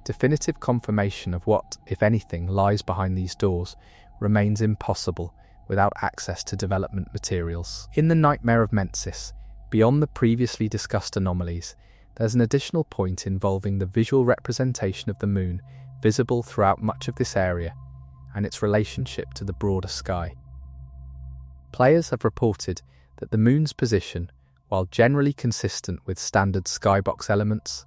definitive confirmation of what, if anything, lies behind these doors remains impossible without access to development materials. In the Nightmare of Mensis, beyond the previously discussed anomalies, there's an additional point involving the visual representation of the moon visible throughout much of this area and its relationship to the broader sky. Players have reported that the moon's position, while generally consistent with standard skybox elements,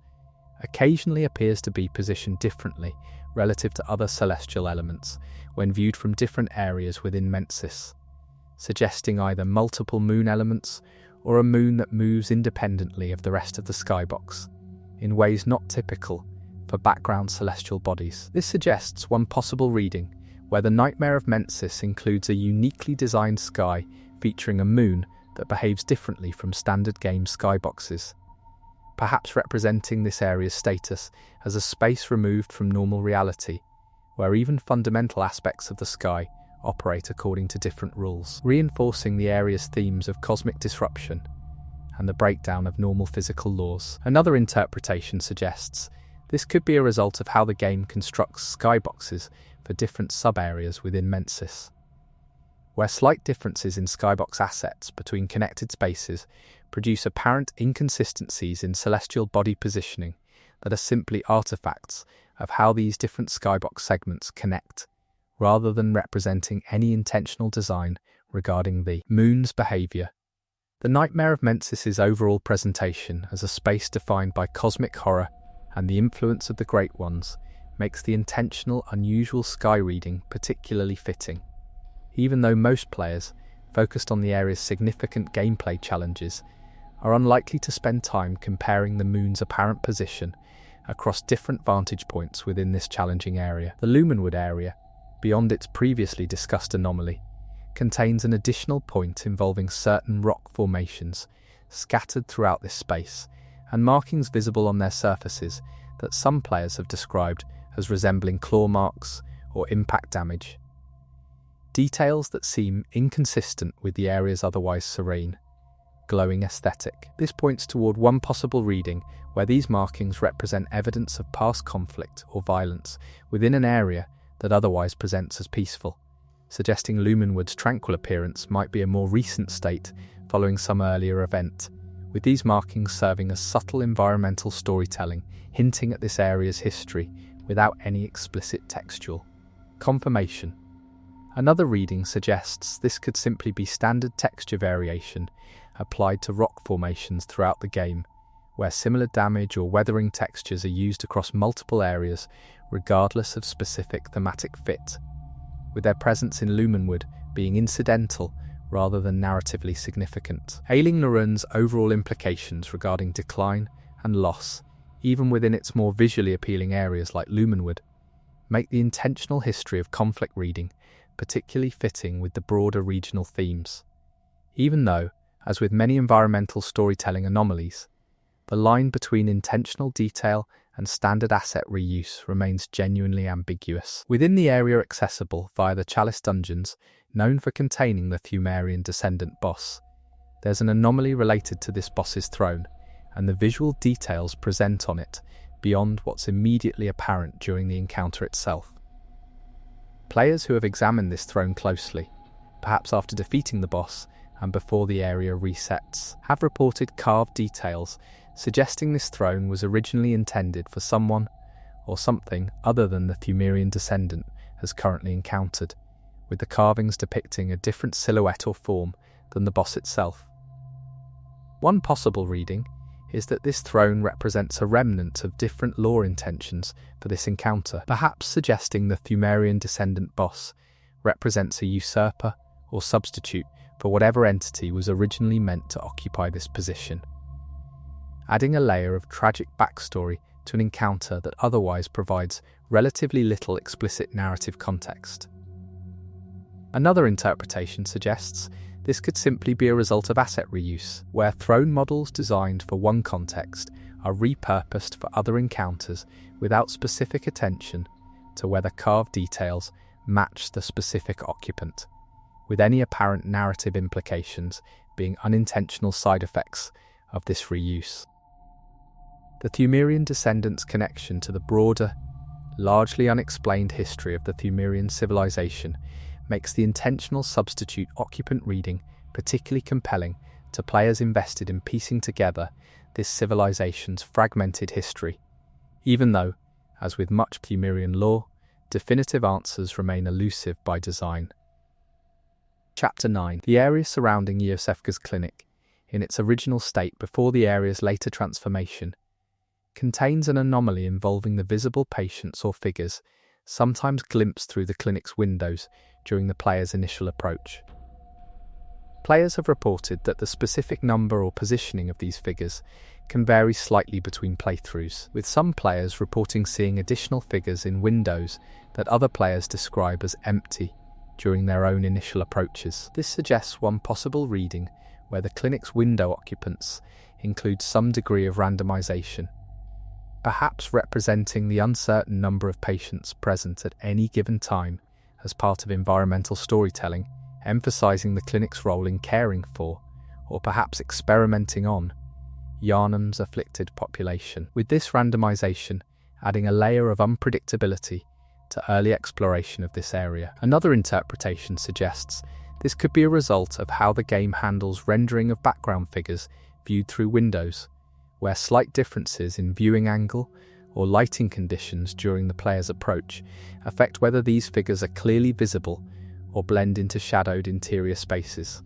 occasionally appears to be positioned differently relative to other celestial elements when viewed from different areas within Mensis, suggesting either multiple moon elements or a moon that moves independently of the rest of the skybox, in ways not typical for background celestial bodies. This suggests one possible reading where the Nightmare of Mensis includes a uniquely designed sky featuring a moon that behaves differently from standard game skyboxes, perhaps representing this area's status as a space removed from normal reality, where even fundamental aspects of the sky operate according to different rules, reinforcing the area's themes of cosmic disruption and the breakdown of normal physical laws. Another interpretation suggests this could be a result of how the game constructs skyboxes for different sub-areas within Mensis, where slight differences in skybox assets between connected spaces produce apparent inconsistencies in celestial body positioning that are simply artifacts of how these different skybox segments connect, rather than representing any intentional design regarding the moon's behaviour. The Nightmare of Mensis's overall presentation as a space defined by cosmic horror and the influence of the Great Ones makes the intentional, unusual sky reading particularly fitting, even though most players, focused on the area's significant gameplay challenges, are unlikely to spend time comparing the moon's apparent position across different vantage points within this challenging area. The Lumenwood area, beyond its previously discussed anomaly, contains an additional point involving certain rock formations scattered throughout this space and markings visible on their surfaces that some players have described as resembling claw marks or impact damage. Details that seem inconsistent with the area's otherwise serene, glowing aesthetic. This points toward one possible reading where these markings represent evidence of past conflict or violence within an area that otherwise presents as peaceful, suggesting Lumenwood's tranquil appearance might be a more recent state following some earlier event, with these markings serving as subtle environmental storytelling, hinting at this area's history without any explicit textual confirmation. Another reading suggests this could simply be standard texture variation applied to rock formations throughout the game, where similar damage or weathering textures are used across multiple areas regardless of specific thematic fit, with their presence in Lumenwood being incidental rather than narratively significant. Ailing Narun's overall implications regarding decline and loss, even within its more visually appealing areas like Lumenwood, make the intentional history of conflict reading particularly fitting with the broader regional themes. Even though, as with many environmental storytelling anomalies, the line between intentional detail and standard asset reuse remains genuinely ambiguous. Within the area accessible via the Chalice Dungeons, known for containing the Pthumerian Descendant boss, there's an anomaly related to this boss's throne, and the visual details present on it beyond what's immediately apparent during the encounter itself. Players who have examined this throne closely, perhaps after defeating the boss and before the area resets, have reported carved details suggesting this throne was originally intended for someone or something other than the Pthumerian Descendant has currently encountered, with the carvings depicting a different silhouette or form than the boss itself. One possible reading is that this throne represents a remnant of different lore intentions for this encounter, perhaps suggesting the Pthumerian Descendant boss represents a usurper or substitute for whatever entity was originally meant to occupy this position, adding a layer of tragic backstory to an encounter that otherwise provides relatively little explicit narrative context. Another interpretation suggests this could simply be a result of asset reuse, where throne models designed for one context are repurposed for other encounters without specific attention to whether carved details match the specific occupant, with any apparent narrative implications being unintentional side effects of this reuse. The Pthumerian Descendants' connection to the broader, largely unexplained history of the Pthumerian civilization makes the intentional substitute occupant reading particularly compelling to players invested in piecing together this civilization's fragmented history, even though, as with much Pthumerian lore, definitive answers remain elusive by design. Chapter 9. The area surrounding Yosefka's clinic, in its original state before the area's later transformation, contains an anomaly involving the visible patients or figures sometimes glimpsed through the clinic's windows during the player's initial approach. Players have reported that the specific number or positioning of these figures can vary slightly between playthroughs, with some players reporting seeing additional figures in windows that other players describe as empty during their own initial approaches. This suggests one possible reading where the clinic's window occupants include some degree of randomization, perhaps representing the uncertain number of patients present at any given time as part of environmental storytelling, emphasizing the clinic's role in caring for, or perhaps experimenting on, Yharnam's afflicted population, with this randomization adding a layer of unpredictability to early exploration of this area. Another interpretation suggests this could be a result of how the game handles rendering of background figures viewed through windows, where slight differences in viewing angle or lighting conditions during the player's approach affect whether these figures are clearly visible or blend into shadowed interior spaces,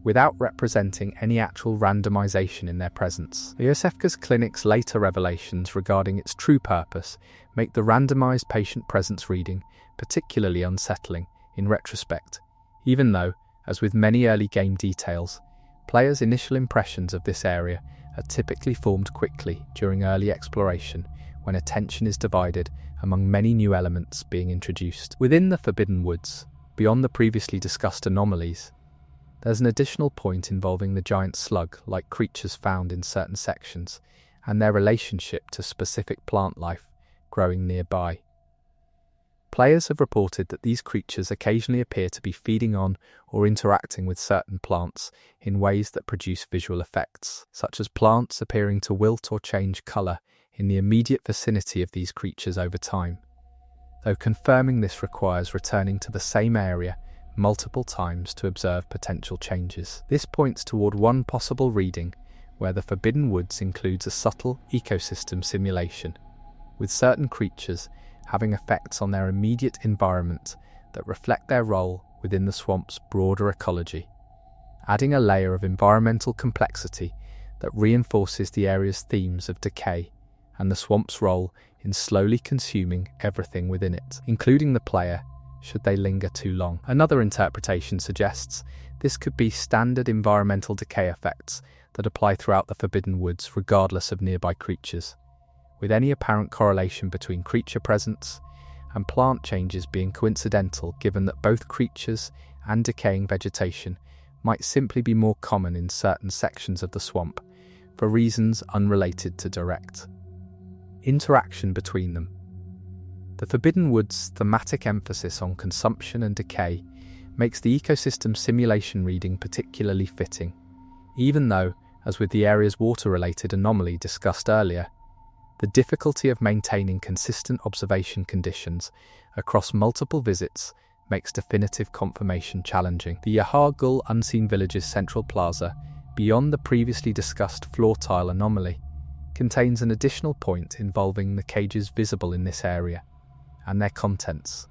without representing any actual randomization in their presence. Yosefka's clinic's later revelations regarding its true purpose make the randomized patient presence reading particularly unsettling in retrospect, even though, as with many early game details, players' initial impressions of this area are typically formed quickly during early exploration when attention is divided among many new elements being introduced. Within the Forbidden Woods, beyond the previously discussed anomalies, there's an additional point involving the giant slug-like creatures found in certain sections and their relationship to specific plant life growing nearby. Players have reported that these creatures occasionally appear to be feeding on or interacting with certain plants in ways that produce visual effects, such as plants appearing to wilt or change colour in the immediate vicinity of these creatures over time, though confirming this requires returning to the same area multiple times to observe potential changes. This points toward one possible reading where the Forbidden Woods includes a subtle ecosystem simulation, with certain creatures having effects on their immediate environment that reflect their role within the swamp's broader ecology, adding a layer of environmental complexity that reinforces the area's themes of decay and the swamp's role in slowly consuming everything within it, including the player, should they linger too long. Another interpretation suggests this could be standard environmental decay effects that apply throughout the Forbidden Woods regardless of nearby creatures, with any apparent correlation between creature presence and plant changes being coincidental, given that both creatures and decaying vegetation might simply be more common in certain sections of the swamp for reasons unrelated to direct interaction between them. The Forbidden Woods' thematic emphasis on consumption and decay makes the ecosystem simulation reading particularly fitting, even though, as with the area's water-related anomaly discussed earlier, the difficulty of maintaining consistent observation conditions across multiple visits makes definitive confirmation challenging. The Yharnam Unseen Village's central plaza, beyond the previously discussed floor tile anomaly, contains an additional point involving the cages visible in this area and their contents,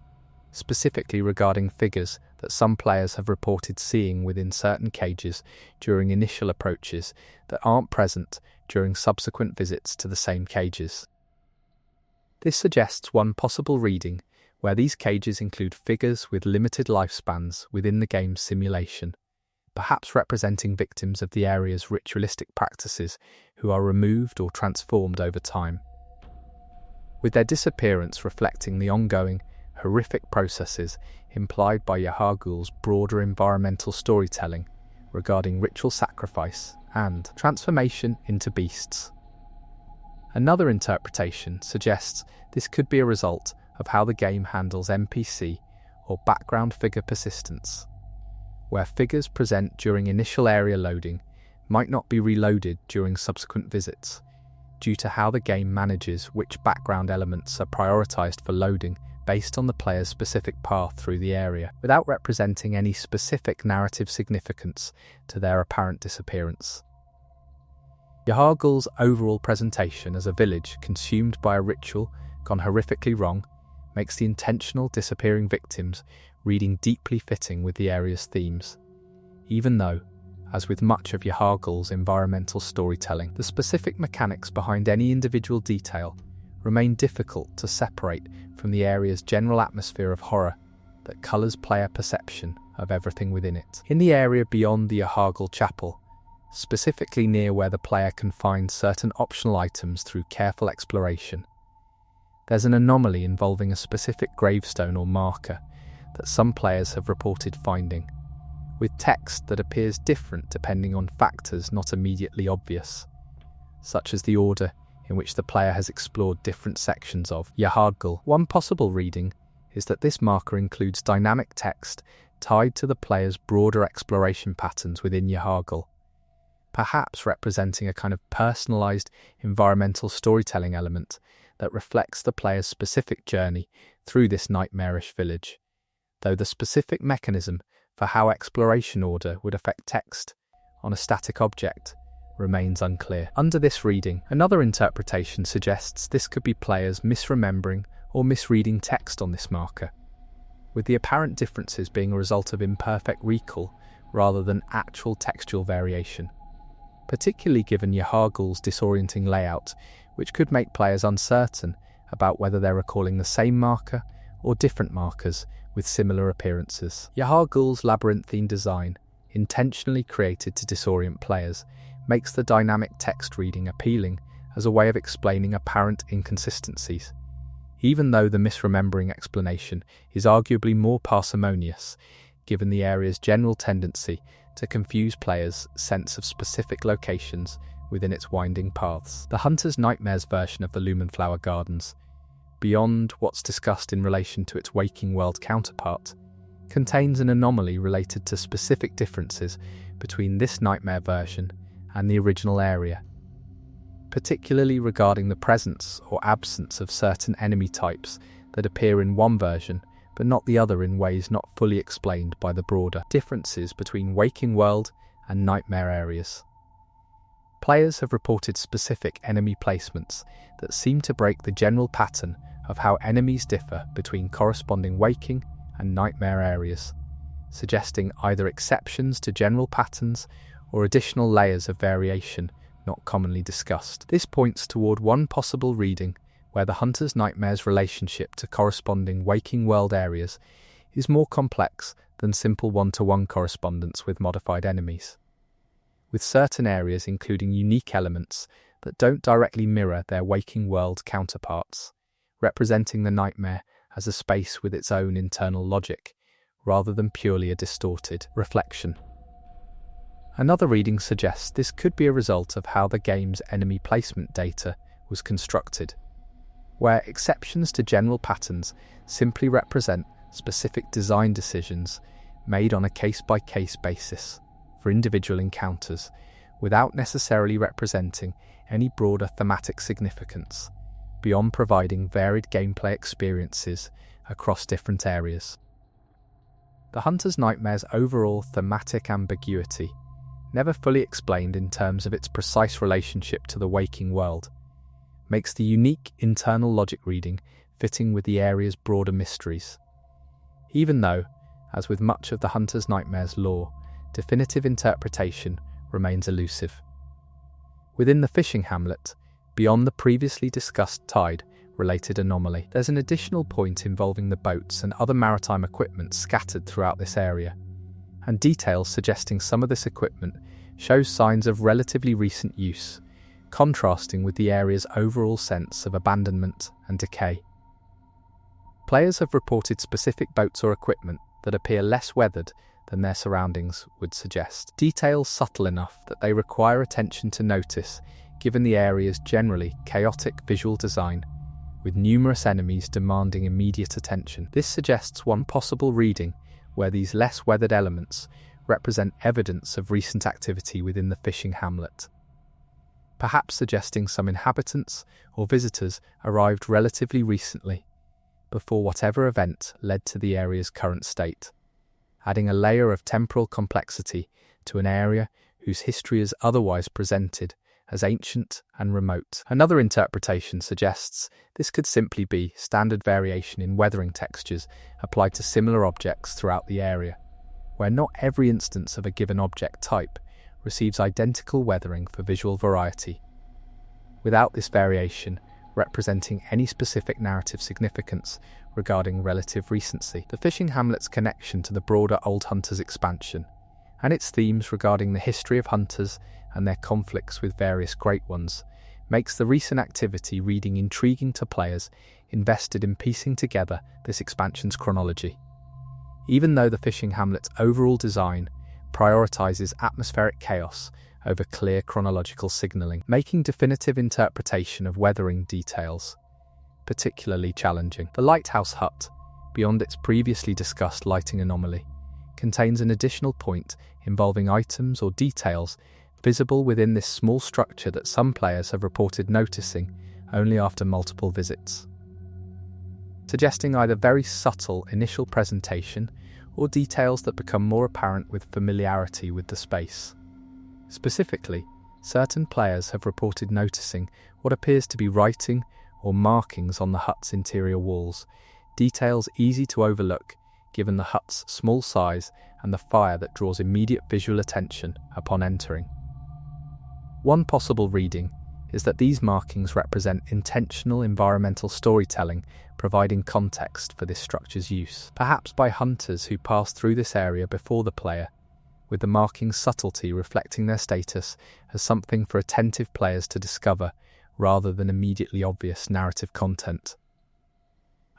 specifically regarding figures that some players have reported seeing within certain cages during initial approaches that aren't present during subsequent visits to the same cages. This suggests one possible reading where these cages include figures with limited lifespans within the game's simulation, perhaps representing victims of the area's ritualistic practices who are removed or transformed over time, with their disappearance reflecting the ongoing, horrific processes implied by Yharnam's broader environmental storytelling regarding ritual sacrifice and transformation into beasts. Another interpretation suggests this could be a result of how the game handles NPC or background figure persistence, where figures present during initial area loading might not be reloaded during subsequent visits, due to how the game manages which background elements are prioritized for loading based on the player's specific path through the area, without representing any specific narrative significance to their apparent disappearance. Yharnam's overall presentation as a village consumed by a ritual gone horrifically wrong makes the intentional disappearing victims reading deeply fitting with the area's themes, even though, as with much of Yharnam's environmental storytelling, the specific mechanics behind any individual detail remain difficult to separate from the area's general atmosphere of horror that colours player perception of everything within it. In the area beyond the Yharnam Chapel, specifically near where the player can find certain optional items through careful exploration, there's an anomaly involving a specific gravestone or marker that some players have reported finding, with text that appears different depending on factors not immediately obvious, such as the order in which the player has explored different sections of Yharnam. One possible reading is that this marker includes dynamic text tied to the player's broader exploration patterns within Yharnam, perhaps representing a kind of personalised environmental storytelling element that reflects the player's specific journey through this nightmarish village, though the specific mechanism for how exploration order would affect text on a static object remains unclear. Under this reading, another interpretation suggests this could be players misremembering or misreading text on this marker, with the apparent differences being a result of imperfect recall rather than actual textual variation, particularly given Yharnam's disorienting layout, which could make players uncertain about whether they're recalling the same marker or different markers with similar appearances. Yharnam's labyrinthine design, intentionally created to disorient players, makes the dynamic text reading appealing as a way of explaining apparent inconsistencies, even though the misremembering explanation is arguably more parsimonious, given the area's general tendency to confuse players' sense of specific locations within its winding paths. The Hunter's Nightmares version of the Lumenflower Gardens, beyond what's discussed in relation to its waking world counterpart, contains an anomaly related to specific differences between this nightmare version and the original area, particularly regarding the presence or absence of certain enemy types that appear in one version but not the other in ways not fully explained by the broader differences between waking world and nightmare areas. Players have reported specific enemy placements that seem to break the general pattern of how enemies differ between corresponding waking and nightmare areas, suggesting either exceptions to general patterns or additional layers of variation not commonly discussed. This points toward one possible reading where the hunter's nightmare's relationship to corresponding waking world areas is more complex than simple one-to-one correspondence with modified enemies, with certain areas including unique elements that don't directly mirror their waking world counterparts, representing the nightmare as a space with its own internal logic, rather than purely a distorted reflection. Another reading suggests this could be a result of how the game's enemy placement data was constructed, where exceptions to general patterns simply represent specific design decisions made on a case-by-case basis for individual encounters, without necessarily representing any broader thematic significance, beyond providing varied gameplay experiences across different areas. The Hunter's Nightmare's overall thematic ambiguity, never fully explained in terms of its precise relationship to the waking world, makes the unique internal logic reading fitting with the area's broader mysteries. Even though, as with much of the Hunter's Nightmare's lore, definitive interpretation remains elusive. Within the fishing hamlet, beyond the previously discussed tide-related anomaly, there's an additional point involving the boats and other maritime equipment scattered throughout this area, and details suggesting some of this equipment shows signs of relatively recent use, contrasting with the area's overall sense of abandonment and decay. Players have reported specific boats or equipment that appear less weathered than their surroundings would suggest, details subtle enough that they require attention to notice given the area's generally chaotic visual design, with numerous enemies demanding immediate attention. This suggests one possible reading where these less weathered elements represent evidence of recent activity within the fishing hamlet, perhaps suggesting some inhabitants or visitors arrived relatively recently, before whatever event led to the area's current state, adding a layer of temporal complexity to an area whose history is otherwise presented as ancient and remote. Another interpretation suggests this could simply be standard variation in weathering textures applied to similar objects throughout the area, where not every instance of a given object type receives identical weathering for visual variety, without this variation representing any specific narrative significance regarding relative recency. The fishing hamlet's connection to the broader Old Hunters expansion, and its themes regarding the history of hunters and their conflicts with various Great Ones, makes the recent activity reading intriguing to players invested in piecing together this expansion's chronology. Even though the fishing hamlet's overall design prioritizes atmospheric chaos over clear chronological signalling, making definitive interpretation of weathering details particularly challenging. The lighthouse hut, beyond its previously discussed lighting anomaly, contains an additional point involving items or details visible within this small structure that some players have reported noticing only after multiple visits, suggesting either very subtle initial presentation or details that become more apparent with familiarity with the space. Specifically, certain players have reported noticing what appears to be writing or markings on the hut's interior walls, details easy to overlook given the hut's small size and the fire that draws immediate visual attention upon entering. One possible reading is that these markings represent intentional environmental storytelling, providing context for this structure's use, perhaps by hunters who passed through this area before the player, with the marking's subtlety reflecting their status as something for attentive players to discover rather than immediately obvious narrative content.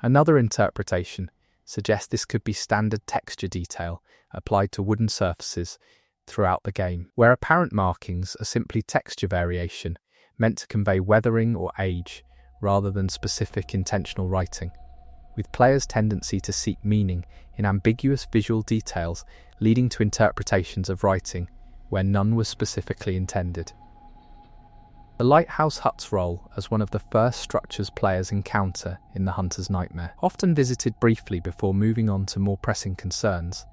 Another interpretation suggests this could be standard texture detail applied to wooden surfaces throughout the game, where apparent markings are simply texture variation meant to convey weathering or age, rather than specific intentional writing, with players' tendency to seek meaning in ambiguous visual details, leading to interpretations of writing where none was specifically intended. The lighthouse hut's role as one of the first structures players encounter in the Hunter's Nightmare, often visited briefly before moving on to more pressing concerns,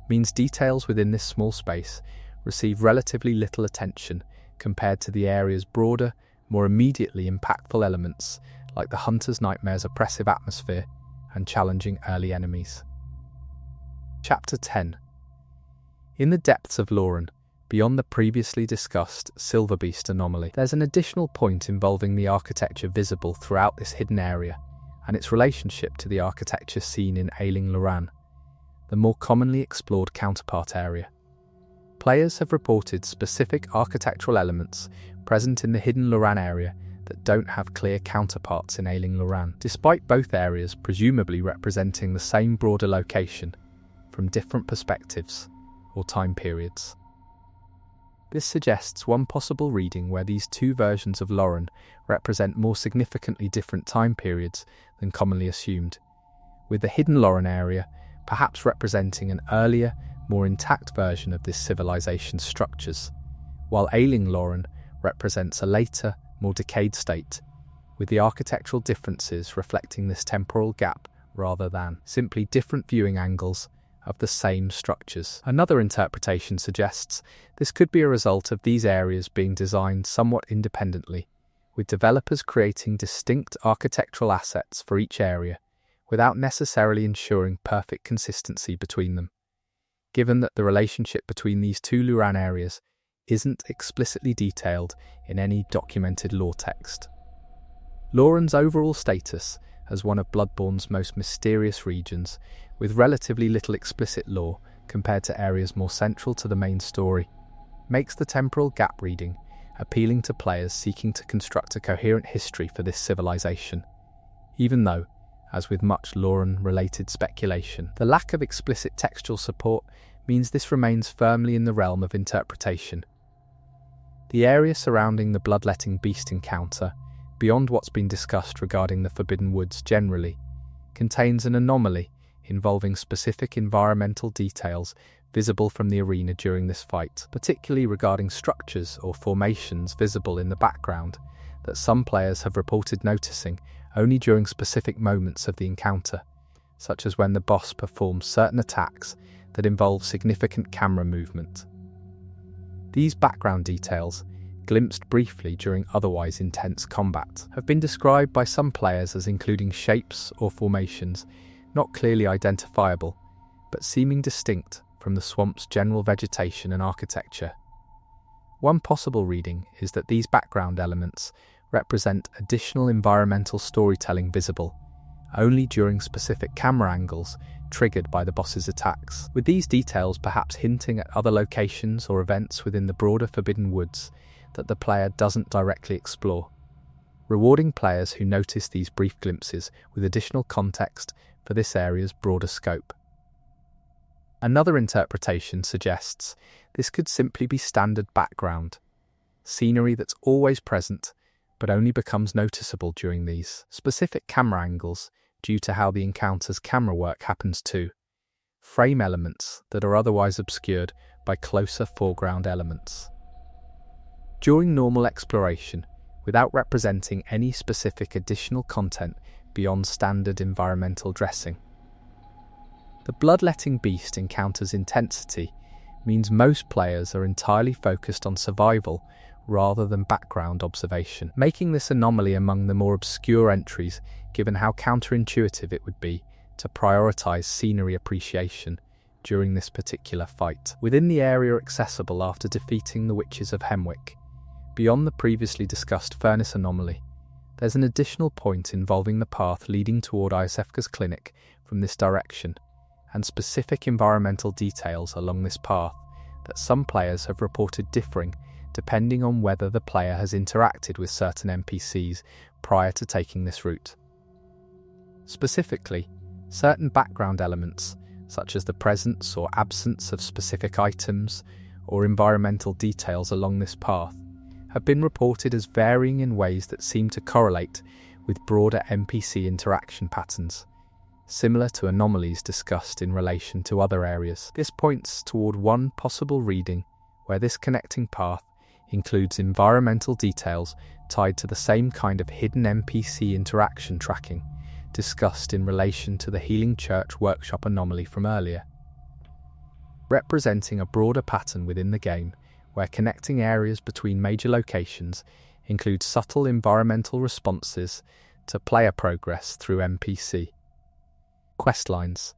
means details within this small space receive relatively little attention compared to the area's broader, more immediately impactful elements like the Hunter's Nightmare's oppressive atmosphere and challenging early enemies. Chapter 10. In the depths of Lauren, beyond the previously discussed Silverbeast anomaly, there's an additional point involving the architecture visible throughout this hidden area and its relationship to the architecture seen in Ailing Loran, the more commonly explored counterpart area. Players have reported specific architectural elements present in the hidden Loran area that don't have clear counterparts in Ailing Loran, despite both areas presumably representing the same broader location from different perspectives or time periods. This suggests one possible reading where these two versions of Lauren represent more significantly different time periods than commonly assumed, with the hidden Lauren area perhaps representing an earlier, more intact version of this civilization's structures, while Ailing Lauren represents a later, more decayed state, with the architectural differences reflecting this temporal gap rather than simply different viewing angles of the same structures. Another interpretation suggests this could be a result of these areas being designed somewhat independently, with developers creating distinct architectural assets for each area without necessarily ensuring perfect consistency between them, given that the relationship between these two Loran areas isn't explicitly detailed in any documented lore text. Lauren's overall status as one of Bloodborne's most mysterious regions, with relatively little explicit lore compared to areas more central to the main story, makes the temporal gap reading appealing to players seeking to construct a coherent history for this civilization, even though, as with much Lauren-related speculation, the lack of explicit textual support means this remains firmly in the realm of interpretation. The area surrounding the bloodletting beast encounter, beyond what's been discussed regarding the Forbidden Woods generally, contains an anomaly involving specific environmental details visible from the arena during this fight, particularly regarding structures or formations visible in the background that some players have reported noticing only during specific moments of the encounter, such as when the boss performs certain attacks that involve significant camera movement. These background details, glimpsed briefly during otherwise intense combat, have been described by some players as including shapes or formations not clearly identifiable, but seeming distinct from the swamp's general vegetation and architecture. One possible reading is that these background elements represent additional environmental storytelling visible only during specific camera angles triggered by the boss's attacks, with these details perhaps hinting at other locations or events within the broader Forbidden Woods that the player doesn't directly explore, rewarding players who notice these brief glimpses with additional context for this area's broader scope. Another interpretation suggests this could simply be standard background, scenery that's always present but only becomes noticeable during these specific camera angles due to how the encounter's camera work happens too, frame elements that are otherwise obscured by closer foreground elements. During normal exploration, without representing any specific additional content beyond standard environmental dressing, the bloodletting beast encounter's intensity means most players are entirely focused on survival rather than background observation, making this anomaly among the more obscure entries given how counterintuitive it would be to prioritize scenery appreciation during this particular fight. Within the area accessible after defeating the Witches of Hemwick, beyond the previously discussed furnace anomaly, there's an additional point involving the path leading toward Iosefka's clinic from this direction, and specific environmental details along this path that some players have reported differing depending on whether the player has interacted with certain NPCs prior to taking this route. Specifically, certain background elements, such as the presence or absence of specific items or environmental details along this path, have been reported as varying in ways that seem to correlate with broader NPC interaction patterns, similar to anomalies discussed in relation to other areas. This points toward one possible reading where this connecting path includes environmental details tied to the same kind of hidden NPC interaction tracking discussed in relation to the Healing Church Workshop anomaly from earlier, representing a broader pattern within the game where connecting areas between major locations include subtle environmental responses to player progress through NPC questlines.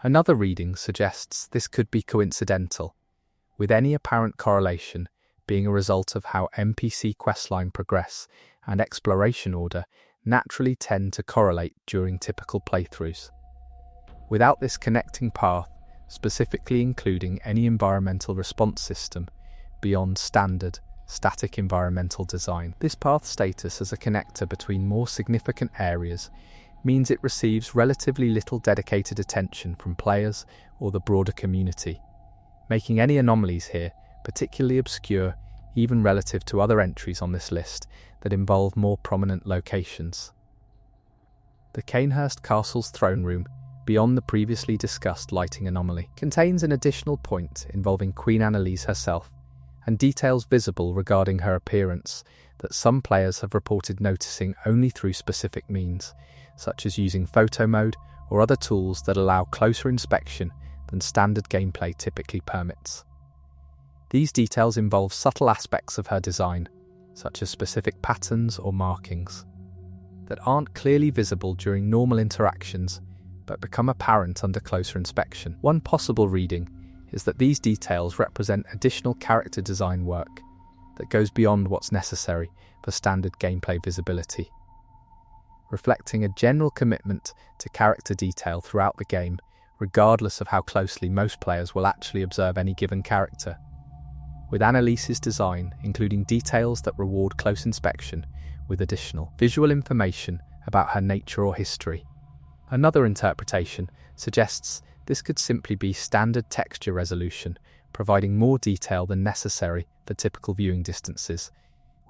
Another reading suggests this could be coincidental, with any apparent correlation being a result of how NPC questline progress and exploration order naturally tend to correlate during typical playthroughs. Without this connecting path, specifically including any environmental response system beyond standard static environmental design, this path status as a connector between more significant areas means it receives relatively little dedicated attention from players or the broader community, making any anomalies here particularly obscure even relative to other entries on this list that involve more prominent locations. The Cainhurst Castle's throne room, beyond the previously discussed lighting anomaly, contains an additional point involving Queen Anomalies herself, and details visible regarding her appearance that some players have reported noticing only through specific means, such as using photo mode or other tools that allow closer inspection than standard gameplay typically permits. These details involve subtle aspects of her design, such as specific patterns or markings, that aren't clearly visible during normal interactions but become apparent under closer inspection. One possible reading is that these details represent additional character design work that goes beyond what's necessary for standard gameplay visibility, reflecting a general commitment to character detail throughout the game, regardless of how closely most players will actually observe any given character, with Annalise's design including details that reward close inspection with additional visual information about her nature or history. Another interpretation suggests this could simply be standard texture resolution, providing more detail than necessary for typical viewing distances,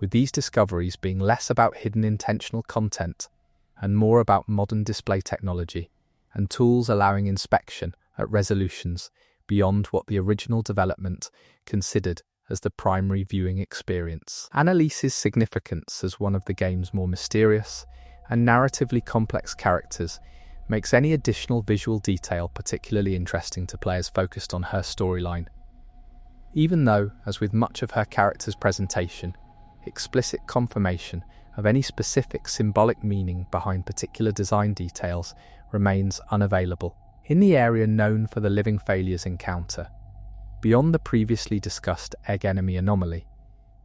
with these discoveries being less about hidden intentional content and more about modern display technology and tools allowing inspection at resolutions beyond what the original development considered as the primary viewing experience. Annalise's significance as one of the game's more mysterious and narratively complex characters makes any additional visual detail particularly interesting to players focused on her storyline. Even though, as with much of her character's presentation, explicit confirmation of any specific symbolic meaning behind particular design details remains unavailable. In the area known for the Living Failures encounter, beyond the previously discussed egg enemy anomaly,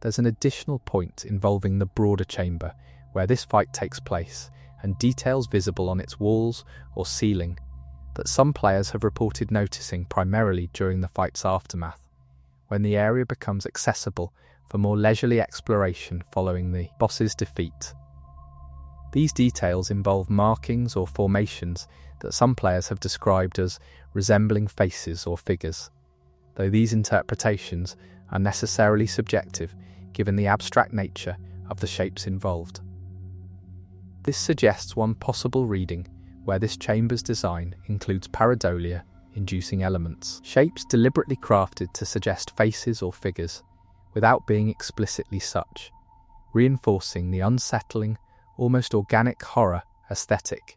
there's an additional point involving the broader chamber where this fight takes place, and details visible on its walls or ceiling that some players have reported noticing primarily during the fight's aftermath, when the area becomes accessible for more leisurely exploration following the boss's defeat. These details involve markings or formations that some players have described as resembling faces or figures, though these interpretations are necessarily subjective given the abstract nature of the shapes involved. This suggests one possible reading where this chamber's design includes pareidolia-inducing elements, shapes deliberately crafted to suggest faces or figures without being explicitly such, reinforcing the unsettling, almost organic horror aesthetic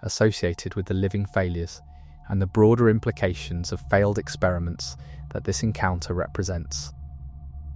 associated with the Living Failures and the broader implications of failed experiments that this encounter represents.